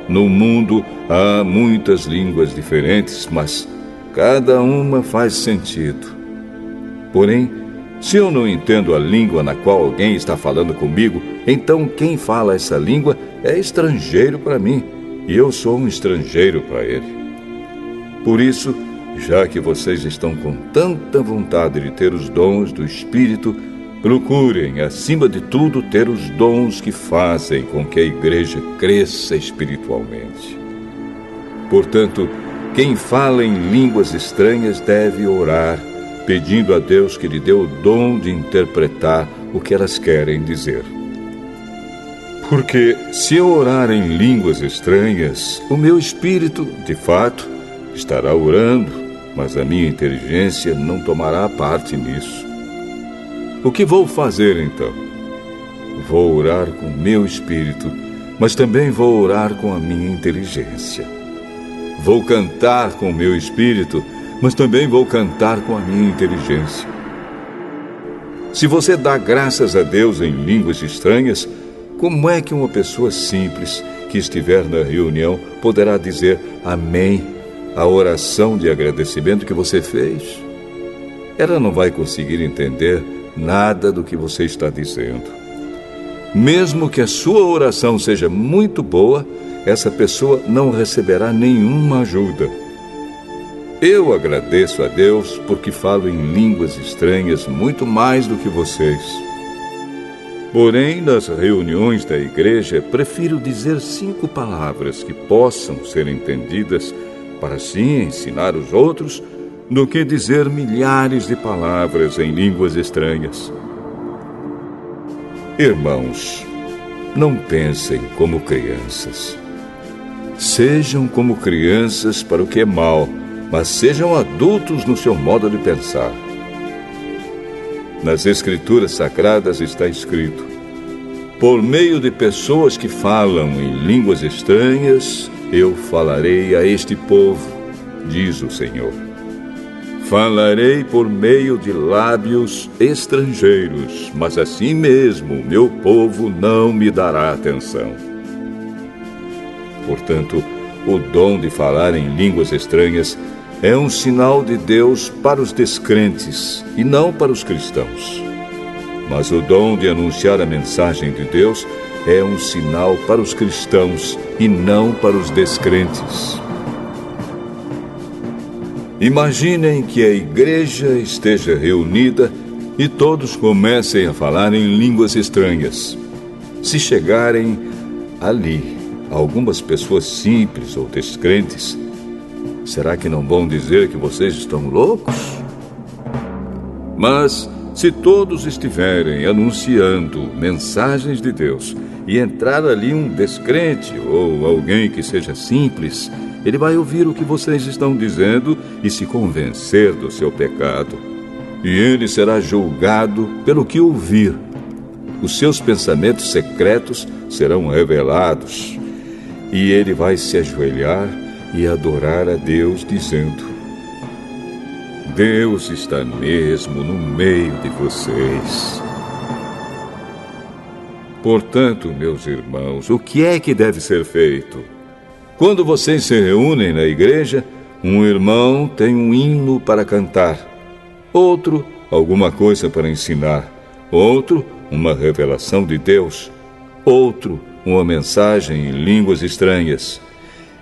No mundo há muitas línguas diferentes, mas cada uma faz sentido. Porém, se eu não entendo a língua na qual alguém está falando comigo, então quem fala essa língua é estrangeiro para mim, e eu sou um estrangeiro para ele. Por isso, já que vocês estão com tanta vontade de ter os dons do Espírito, procurem, acima de tudo, ter os dons que fazem com que a igreja cresça espiritualmente. Portanto, quem fala em línguas estranhas deve orar, pedindo a Deus que lhe dê o dom de interpretar o que elas querem dizer. Porque se eu orar em línguas estranhas, o meu espírito, de fato, estará orando, mas a minha inteligência não tomará parte nisso. O que vou fazer então? Vou orar com o meu espírito, mas também vou orar com a minha inteligência. Vou cantar com o meu espírito, mas também vou cantar com a minha inteligência. Se você dá graças a Deus em línguas estranhas, como é que uma pessoa simples que estiver na reunião poderá dizer amém à oração de agradecimento que você fez? Ela não vai conseguir entender nada do que você está dizendo. Mesmo que a sua oração seja muito boa, essa pessoa não receberá nenhuma ajuda. Eu agradeço a Deus porque falo em línguas estranhas muito mais do que vocês. Porém, nas reuniões da igreja, prefiro dizer 5 palavras que possam ser entendidas para assim ensinar os outros, do que dizer milhares de palavras em línguas estranhas. Irmãos, não pensem como crianças. Sejam como crianças para o que é mal, mas sejam adultos no seu modo de pensar. Nas Escrituras Sagradas está escrito: por meio de pessoas que falam em línguas estranhas, eu falarei a este povo, diz o Senhor. Falarei por meio de lábios estrangeiros, mas assim mesmo meu povo não me dará atenção. Portanto, o dom de falar em línguas estranhas é um sinal de Deus para os descrentes e não para os cristãos. Mas o dom de anunciar a mensagem de Deus é um sinal para os cristãos e não para os descrentes. Imaginem que a igreja esteja reunida e todos comecem a falar em línguas estranhas. Se chegarem ali algumas pessoas simples ou descrentes, será que não vão dizer que vocês estão loucos? Mas se todos estiverem anunciando mensagens de Deus e entrar ali um descrente ou alguém que seja simples, ele vai ouvir o que vocês estão dizendo e se convencer do seu pecado. E ele será julgado pelo que ouvir. Os seus pensamentos secretos serão revelados. E ele vai se ajoelhar e adorar a Deus, dizendo: Deus está mesmo no meio de vocês. Portanto, meus irmãos, o que é que deve ser feito? Quando vocês se reúnem na igreja, um irmão tem um hino para cantar, outro, alguma coisa para ensinar, outro, uma revelação de Deus, outro, uma mensagem em línguas estranhas,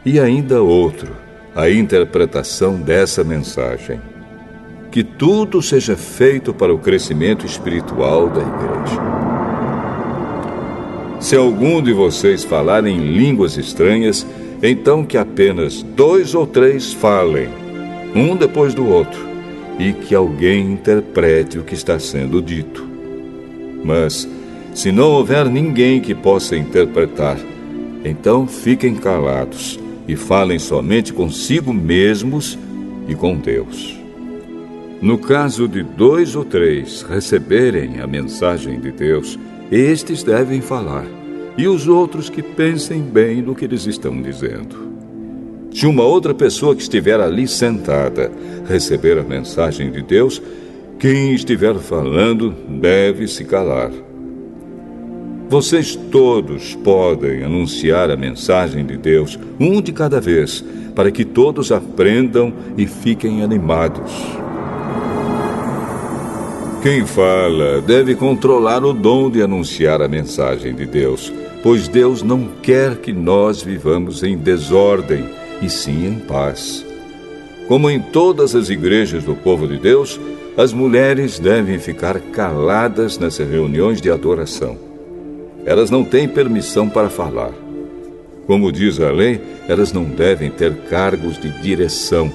e ainda outro, a interpretação dessa mensagem. Que tudo seja feito para o crescimento espiritual da igreja. Se algum de vocês falar em línguas estranhas, então que apenas 2 ou 3 falem, um depois do outro, e que alguém interprete o que está sendo dito. Mas, se não houver ninguém que possa interpretar, então fiquem calados e falem somente consigo mesmos e com Deus. No caso de 2 ou 3 receberem a mensagem de Deus, estes devem falar, e os outros que pensem bem no que eles estão dizendo. Se uma outra pessoa que estiver ali sentada receber a mensagem de Deus, quem estiver falando deve se calar. Vocês todos podem anunciar a mensagem de Deus, um de cada vez, para que todos aprendam e fiquem animados. Quem fala deve controlar o dom de anunciar a mensagem de Deus, pois Deus não quer que nós vivamos em desordem, e sim em paz. Como em todas as igrejas do povo de Deus, as mulheres devem ficar caladas nas reuniões de adoração. Elas não têm permissão para falar. Como diz a lei, elas não devem ter cargos de direção.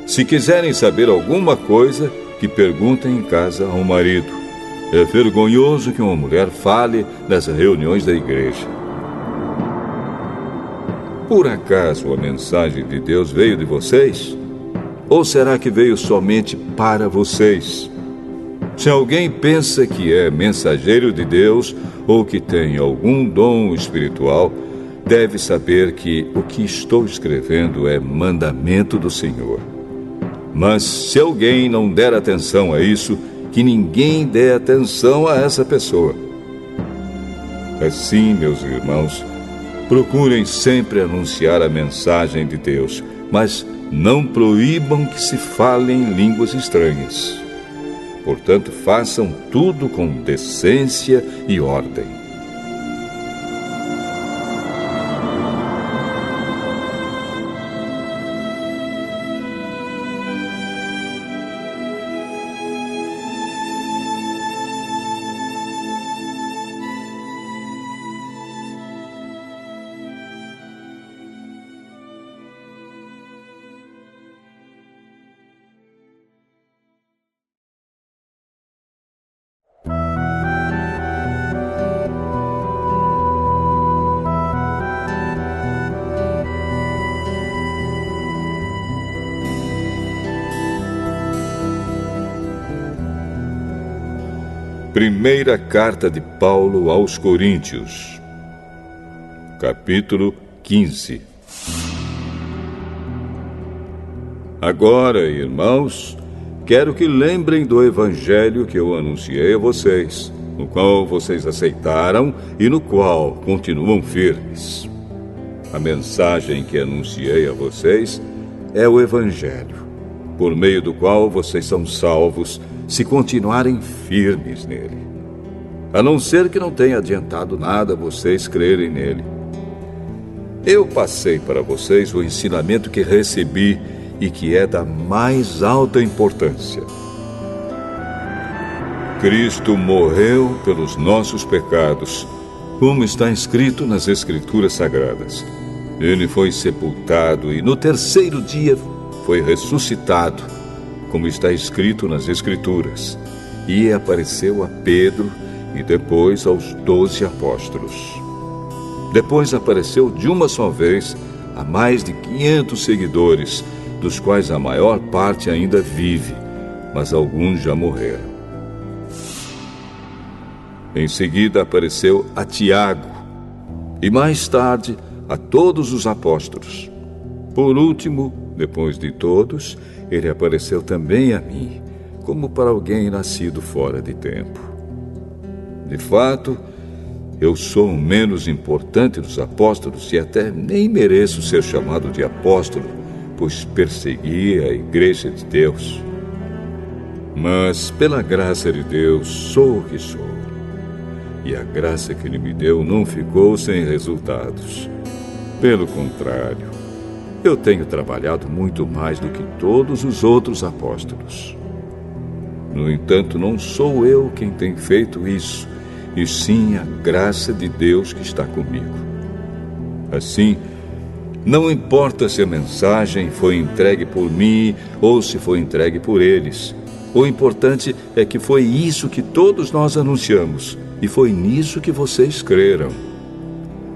Se quiserem saber alguma coisa, que perguntem em casa ao marido. É vergonhoso que uma mulher fale nas reuniões da igreja. Por acaso a mensagem de Deus veio de vocês? Ou será que veio somente para vocês? Se alguém pensa que é mensageiro de Deus ou que tem algum dom espiritual, deve saber que o que estou escrevendo é mandamento do Senhor. Mas se alguém não der atenção a isso, que ninguém dê atenção a essa pessoa. Assim, meus irmãos, procurem sempre anunciar a mensagem de Deus, mas não proíbam que se falem línguas estranhas. Portanto, façam tudo com decência e ordem. Primeira carta de Paulo aos Coríntios, capítulo 15. Agora, irmãos, quero que lembrem do evangelho que eu anunciei a vocês, no qual vocês aceitaram e no qual continuam firmes. A mensagem que anunciei a vocês é o evangelho, por meio do qual vocês são salvos, se continuarem firmes nele. A não ser que não tenha adiantado nada vocês crerem nele. Eu passei para vocês o ensinamento que recebi e que é da mais alta importância. Cristo morreu pelos nossos pecados, como está escrito nas Escrituras Sagradas. Ele foi sepultado e no terceiro dia foi ressuscitado, como está escrito nas Escrituras, e apareceu a Pedro e depois aos 12 apóstolos. Depois apareceu de uma só vez a mais de 500 seguidores, dos quais a maior parte ainda vive, mas alguns já morreram. Em seguida apareceu a Tiago, e mais tarde a todos os apóstolos. Por último, depois de todos, ele apareceu também a mim, como para alguém nascido fora de tempo. De fato, eu sou o menos importante dos apóstolos e até nem mereço ser chamado de apóstolo, pois persegui a igreja de Deus. Mas, pela graça de Deus, sou o que sou. E a graça que Ele me deu não ficou sem resultados. Pelo contrário, eu tenho trabalhado muito mais do que todos os outros apóstolos. No entanto, não sou eu quem tem feito isso, e sim a graça de Deus que está comigo. Assim, não importa se a mensagem foi entregue por mim ou se foi entregue por eles. O importante é que foi isso que todos nós anunciamos, e foi nisso que vocês creram.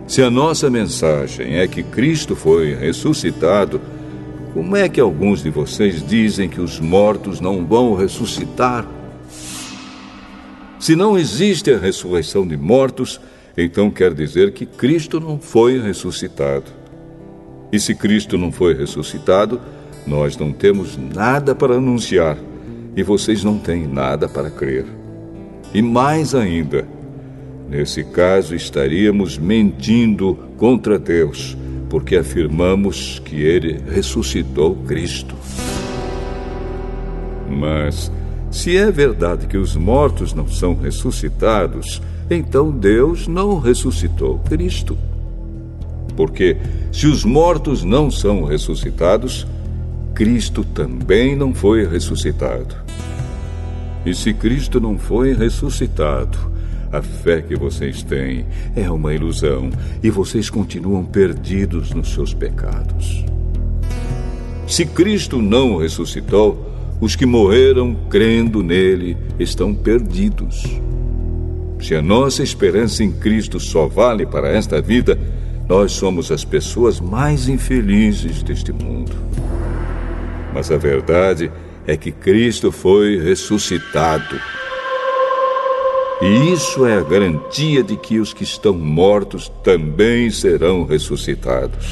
Se a nossa mensagem é que Cristo foi ressuscitado, como é que alguns de vocês dizem que os mortos não vão ressuscitar? Se não existe a ressurreição de mortos, então quer dizer que Cristo não foi ressuscitado. E se Cristo não foi ressuscitado, nós não temos nada para anunciar, e vocês não têm nada para crer. E mais ainda, nesse caso estaríamos mentindo contra Deus, porque afirmamos que Ele ressuscitou Cristo. Mas, se é verdade que os mortos não são ressuscitados, então Deus não ressuscitou Cristo. Porque, se os mortos não são ressuscitados, Cristo também não foi ressuscitado. E se Cristo não foi ressuscitado, a fé que vocês têm é uma ilusão e vocês continuam perdidos nos seus pecados. Se Cristo não ressuscitou, os que morreram crendo nele estão perdidos. Se a nossa esperança em Cristo só vale para esta vida, nós somos as pessoas mais infelizes deste mundo. Mas a verdade é que Cristo foi ressuscitado. E isso é a garantia de que os que estão mortos também serão ressuscitados.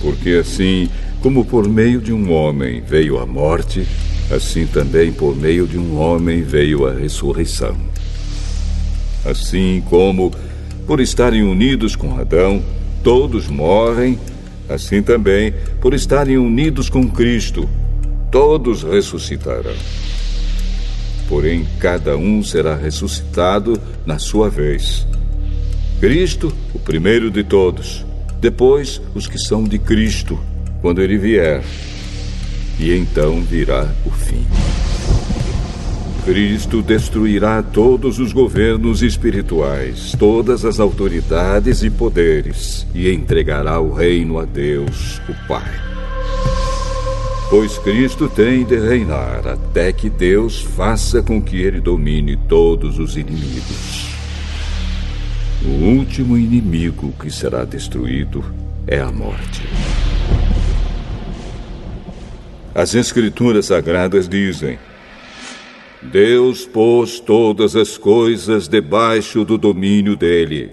Porque assim como por meio de um homem veio a morte, assim também por meio de um homem veio a ressurreição. Assim como, por estarem unidos com Adão, todos morrem, assim também, por estarem unidos com Cristo, todos ressuscitarão. Porém, cada um será ressuscitado na sua vez. Cristo, o primeiro de todos, depois os que são de Cristo, quando ele vier, e então virá o fim. Cristo destruirá todos os governos espirituais, todas as autoridades e poderes, e entregará o reino a Deus, o Pai. Pois Cristo tem de reinar até que Deus faça com que ele domine todos os inimigos. O último inimigo que será destruído é a morte. As Escrituras Sagradas dizem: Deus pôs todas as coisas debaixo do domínio dele.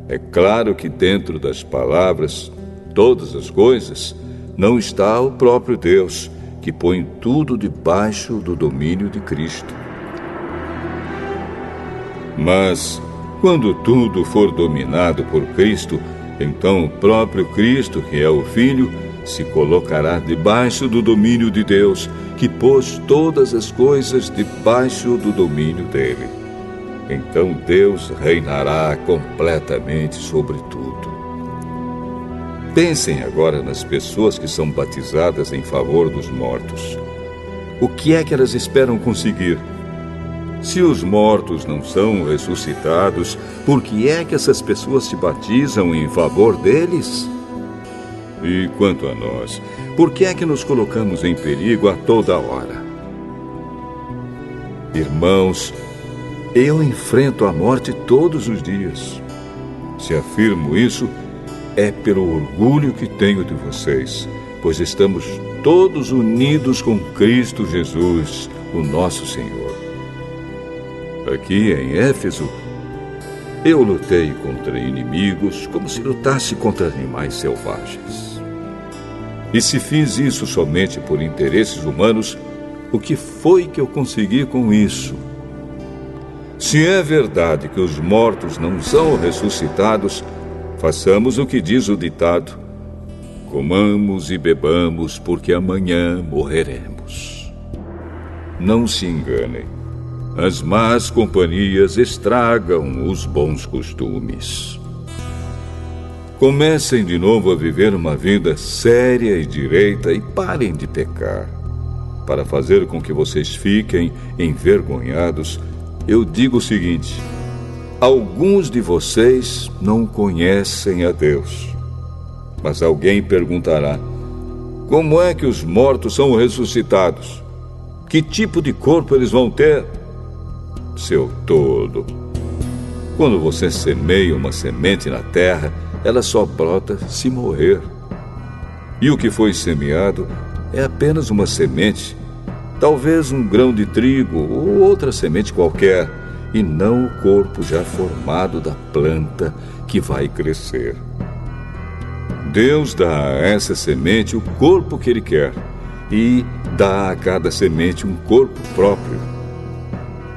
É claro que dentro das palavras, todas as coisas, não está o próprio Deus, que põe tudo debaixo do domínio de Cristo. Mas, quando tudo for dominado por Cristo, então o próprio Cristo, que é o Filho, se colocará debaixo do domínio de Deus, que pôs todas as coisas debaixo do domínio dele. Então Deus reinará completamente sobre tudo. Pensem agora nas pessoas que são batizadas em favor dos mortos. O que é que elas esperam conseguir? Se os mortos não são ressuscitados, por que é que essas pessoas se batizam em favor deles? E quanto a nós, por que é que nos colocamos em perigo a toda hora? Irmãos, eu enfrento a morte todos os dias. Se afirmo isso, é pelo orgulho que tenho de vocês, pois estamos todos unidos com Cristo Jesus, o nosso Senhor. Aqui em Éfeso, eu lutei contra inimigos como se lutasse contra animais selvagens. E se fiz isso somente por interesses humanos, o que foi que eu consegui com isso? Se é verdade que os mortos não são ressuscitados, façamos o que diz o ditado: comamos e bebamos, porque amanhã morreremos. Não se enganem. As más companhias estragam os bons costumes. Comecem de novo a viver uma vida séria e direita e parem de pecar. Para fazer com que vocês fiquem envergonhados, eu digo o seguinte: alguns de vocês não conhecem a Deus. Mas alguém perguntará: como é que os mortos são ressuscitados? Que tipo de corpo eles vão ter? Seu tolo! Quando você semeia uma semente na terra, ela só brota se morrer. E o que foi semeado é apenas uma semente, talvez um grão de trigo ou outra semente qualquer, e não o corpo já formado da planta que vai crescer. Deus dá a essa semente o corpo que Ele quer e dá a cada semente um corpo próprio.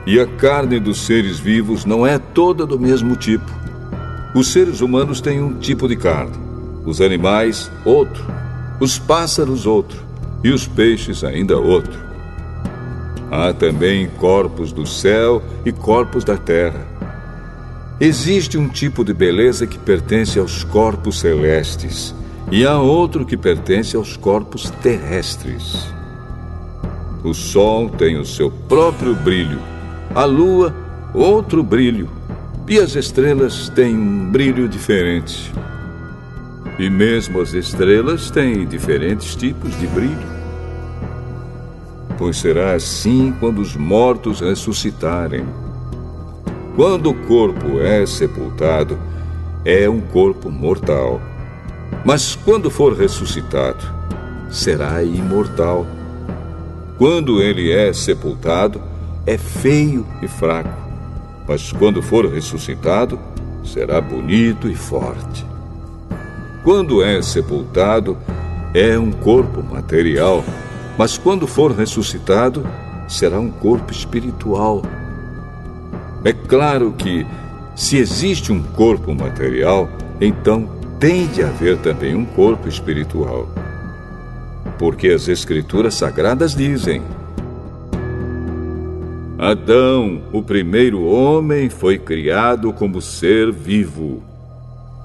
E a carne dos seres vivos não é toda do mesmo tipo. Os seres humanos têm um tipo de carne, os animais outro, os pássaros outro e os peixes ainda outro. Há também corpos do céu e corpos da terra. Existe um tipo de beleza que pertence aos corpos celestes e há outro que pertence aos corpos terrestres. O sol tem o seu próprio brilho, a lua outro brilho e as estrelas têm um brilho diferente. E mesmo as estrelas têm diferentes tipos de brilho. pois será assim quando os mortos ressuscitarem. Quando o corpo é sepultado, é um corpo mortal. Mas quando for ressuscitado, será imortal. Quando ele é sepultado, é feio e fraco. Mas quando for ressuscitado, será bonito e forte. Quando é sepultado, é um corpo material. Mas quando for ressuscitado, será um corpo espiritual. É claro que, se existe um corpo material, então tem de haver também um corpo espiritual. Porque as Escrituras Sagradas dizem: Adão, o primeiro homem, foi criado como ser vivo.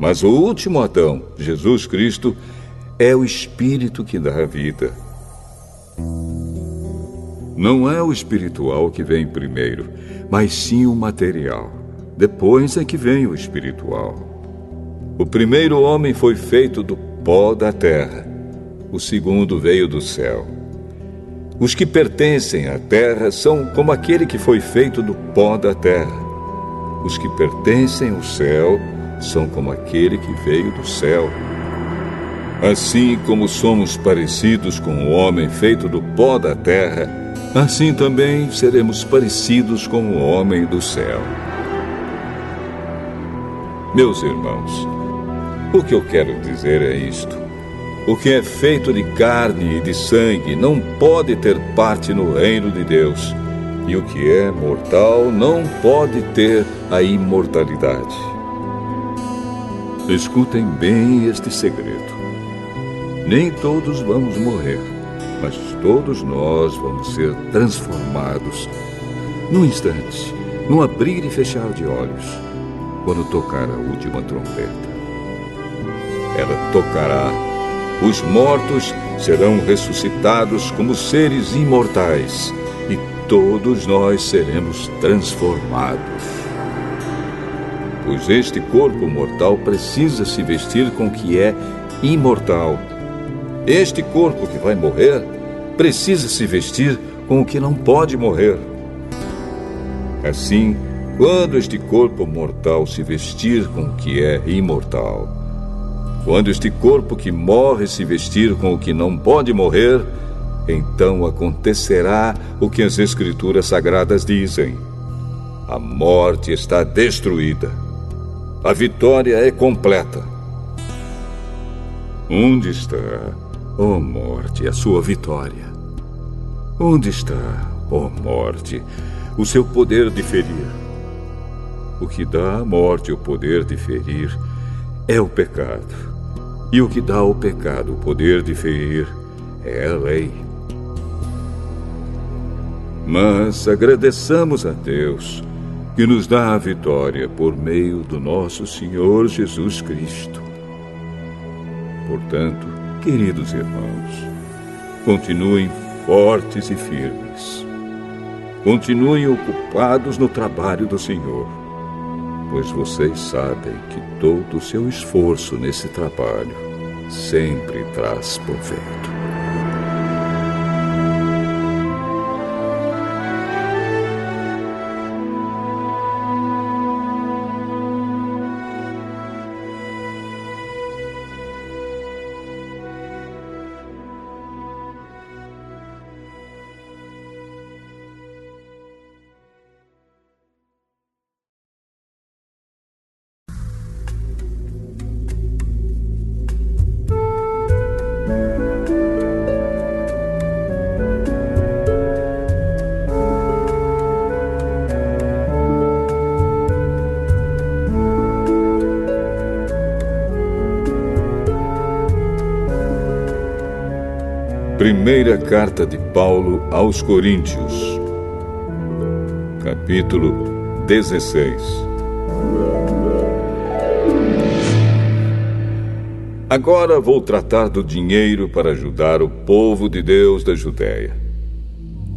Mas o último Adão, Jesus Cristo, é o Espírito que dá a vida. Não é o espiritual que vem primeiro, mas sim o material. Depois é que vem o espiritual. O primeiro homem foi feito do pó da terra. O segundo veio do céu. Os que pertencem à terra são como aquele que foi feito do pó da terra. Os que pertencem ao céu são como aquele que veio do céu. Assim como somos parecidos com o homem feito do pó da terra, assim também seremos parecidos com o homem do céu. Meus irmãos, o que eu quero dizer é isto: o que é feito de carne e de sangue não pode ter parte no reino de Deus, e o que é mortal não pode ter a imortalidade. Escutem bem este segredo. Nem todos vamos morrer, mas todos nós vamos ser transformados num instante, num abrir e fechar de olhos, quando tocar a última trombeta. Ela tocará. Os mortos serão ressuscitados como seres imortais, e todos nós seremos transformados. Pois este corpo mortal precisa se vestir com o que é imortal. Este corpo que vai morrer precisa se vestir com o que não pode morrer. Assim, quando este corpo mortal se vestir com o que é imortal, quando este corpo que morre se vestir com o que não pode morrer, então acontecerá o que as Escrituras Sagradas dizem: a morte está destruída. A vitória é completa. Onde está, ó morte, a sua vitória? Onde está, ó morte, o seu poder de ferir? O que dá à morte o poder de ferir é o pecado. E o que dá ao pecado o poder de ferir é a lei. Mas agradeçamos a Deus, que nos dá a vitória por meio do nosso Senhor Jesus Cristo. Portanto, queridos irmãos, continuem fortes e firmes. Continuem ocupados no trabalho do Senhor, pois vocês sabem que todo o seu esforço nesse trabalho sempre traz proveito. Primeira carta de Paulo aos Coríntios, capítulo 16. Agora vou tratar do dinheiro para ajudar o povo de Deus da Judéia.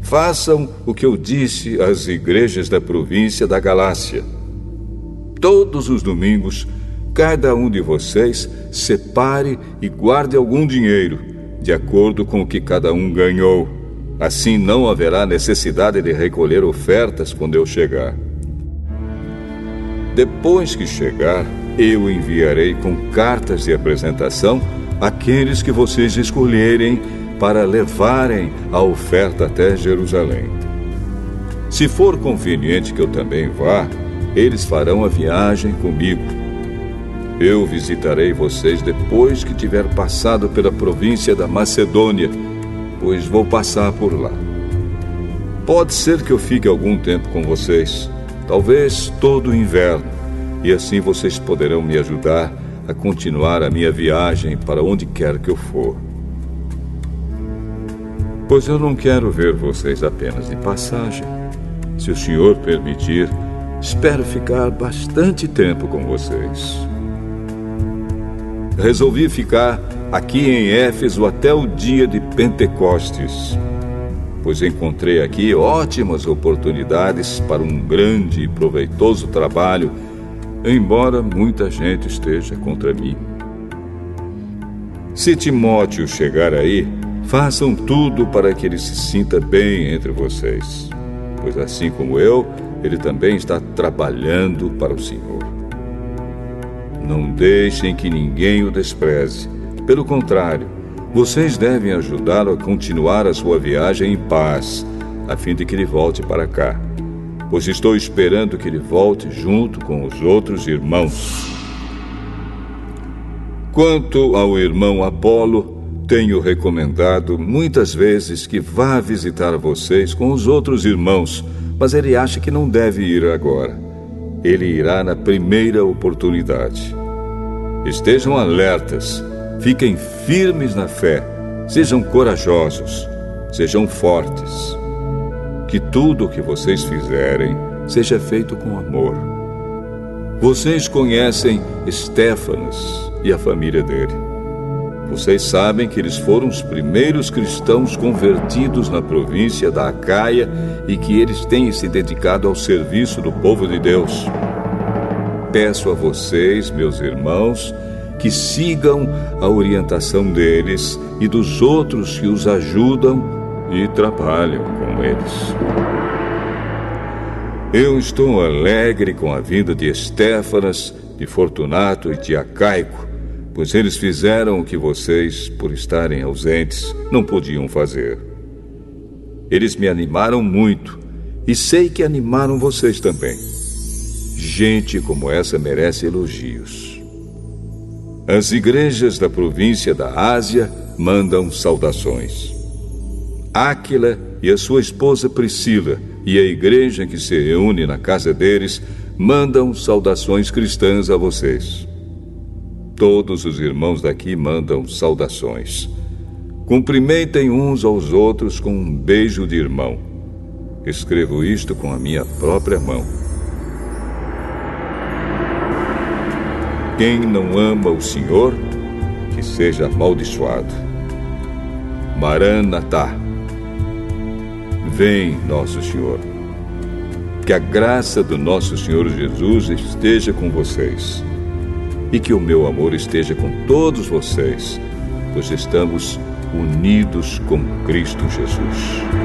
Façam o que eu disse às igrejas da província da Galácia. Todos os domingos, cada um de vocês separe e guarde algum dinheiro, de acordo com o que cada um ganhou. Assim não haverá necessidade de recolher ofertas quando eu chegar. Depois que chegar, eu enviarei com cartas de apresentação aqueles que vocês escolherem para levarem a oferta até Jerusalém. Se for conveniente que eu também vá, eles farão a viagem comigo. Eu visitarei vocês depois que tiver passado pela província da Macedônia, pois vou passar por lá. Pode ser que eu fique algum tempo com vocês, talvez todo o inverno, e assim vocês poderão me ajudar a continuar a minha viagem para onde quer que eu for. Pois eu não quero ver vocês apenas de passagem. Se o Senhor permitir, espero ficar bastante tempo com vocês. Resolvi ficar aqui em Éfeso até o dia de Pentecostes, pois encontrei aqui ótimas oportunidades para um grande e proveitoso trabalho, embora muita gente esteja contra mim. Se Timóteo chegar aí, façam tudo para que ele se sinta bem entre vocês, pois assim como eu, ele também está trabalhando para o Senhor. Não deixem que ninguém o despreze. Pelo contrário, vocês devem ajudá-lo a continuar a sua viagem em paz, a fim de que ele volte para cá, pois estou esperando que ele volte junto com os outros irmãos. Quanto ao irmão Apolo, tenho recomendado muitas vezes que vá visitar vocês com os outros irmãos, mas ele acha que não deve ir agora. Ele irá na primeira oportunidade. Estejam alertas, fiquem firmes na fé, sejam corajosos, sejam fortes. Que tudo o que vocês fizerem seja feito com amor. Vocês conhecem Estéfanas e a família dele. Vocês sabem que eles foram os primeiros cristãos convertidos na província da Acaia e que eles têm se dedicado ao serviço do povo de Deus. Peço a vocês, meus irmãos, que sigam a orientação deles e dos outros que os ajudam e trabalham com eles. Eu estou alegre com a vinda de Estéfanas, de Fortunato e de Acaico, pois eles fizeram o que vocês, por estarem ausentes, não podiam fazer. Eles me animaram muito e sei que animaram vocês também. Gente como essa merece elogios. As igrejas da província da Ásia mandam saudações. Áquila e a sua esposa Priscila e a igreja que se reúne na casa deles mandam saudações cristãs a vocês. Todos os irmãos daqui mandam saudações. Cumprimentem uns aos outros com um beijo de irmão. Escrevo isto com a minha própria mão. Quem não ama o Senhor, que seja amaldiçoado. Maranatá. Vem, nosso Senhor. Que a graça do nosso Senhor Jesus esteja com vocês. E que o meu amor esteja com todos vocês, pois estamos unidos com Cristo Jesus.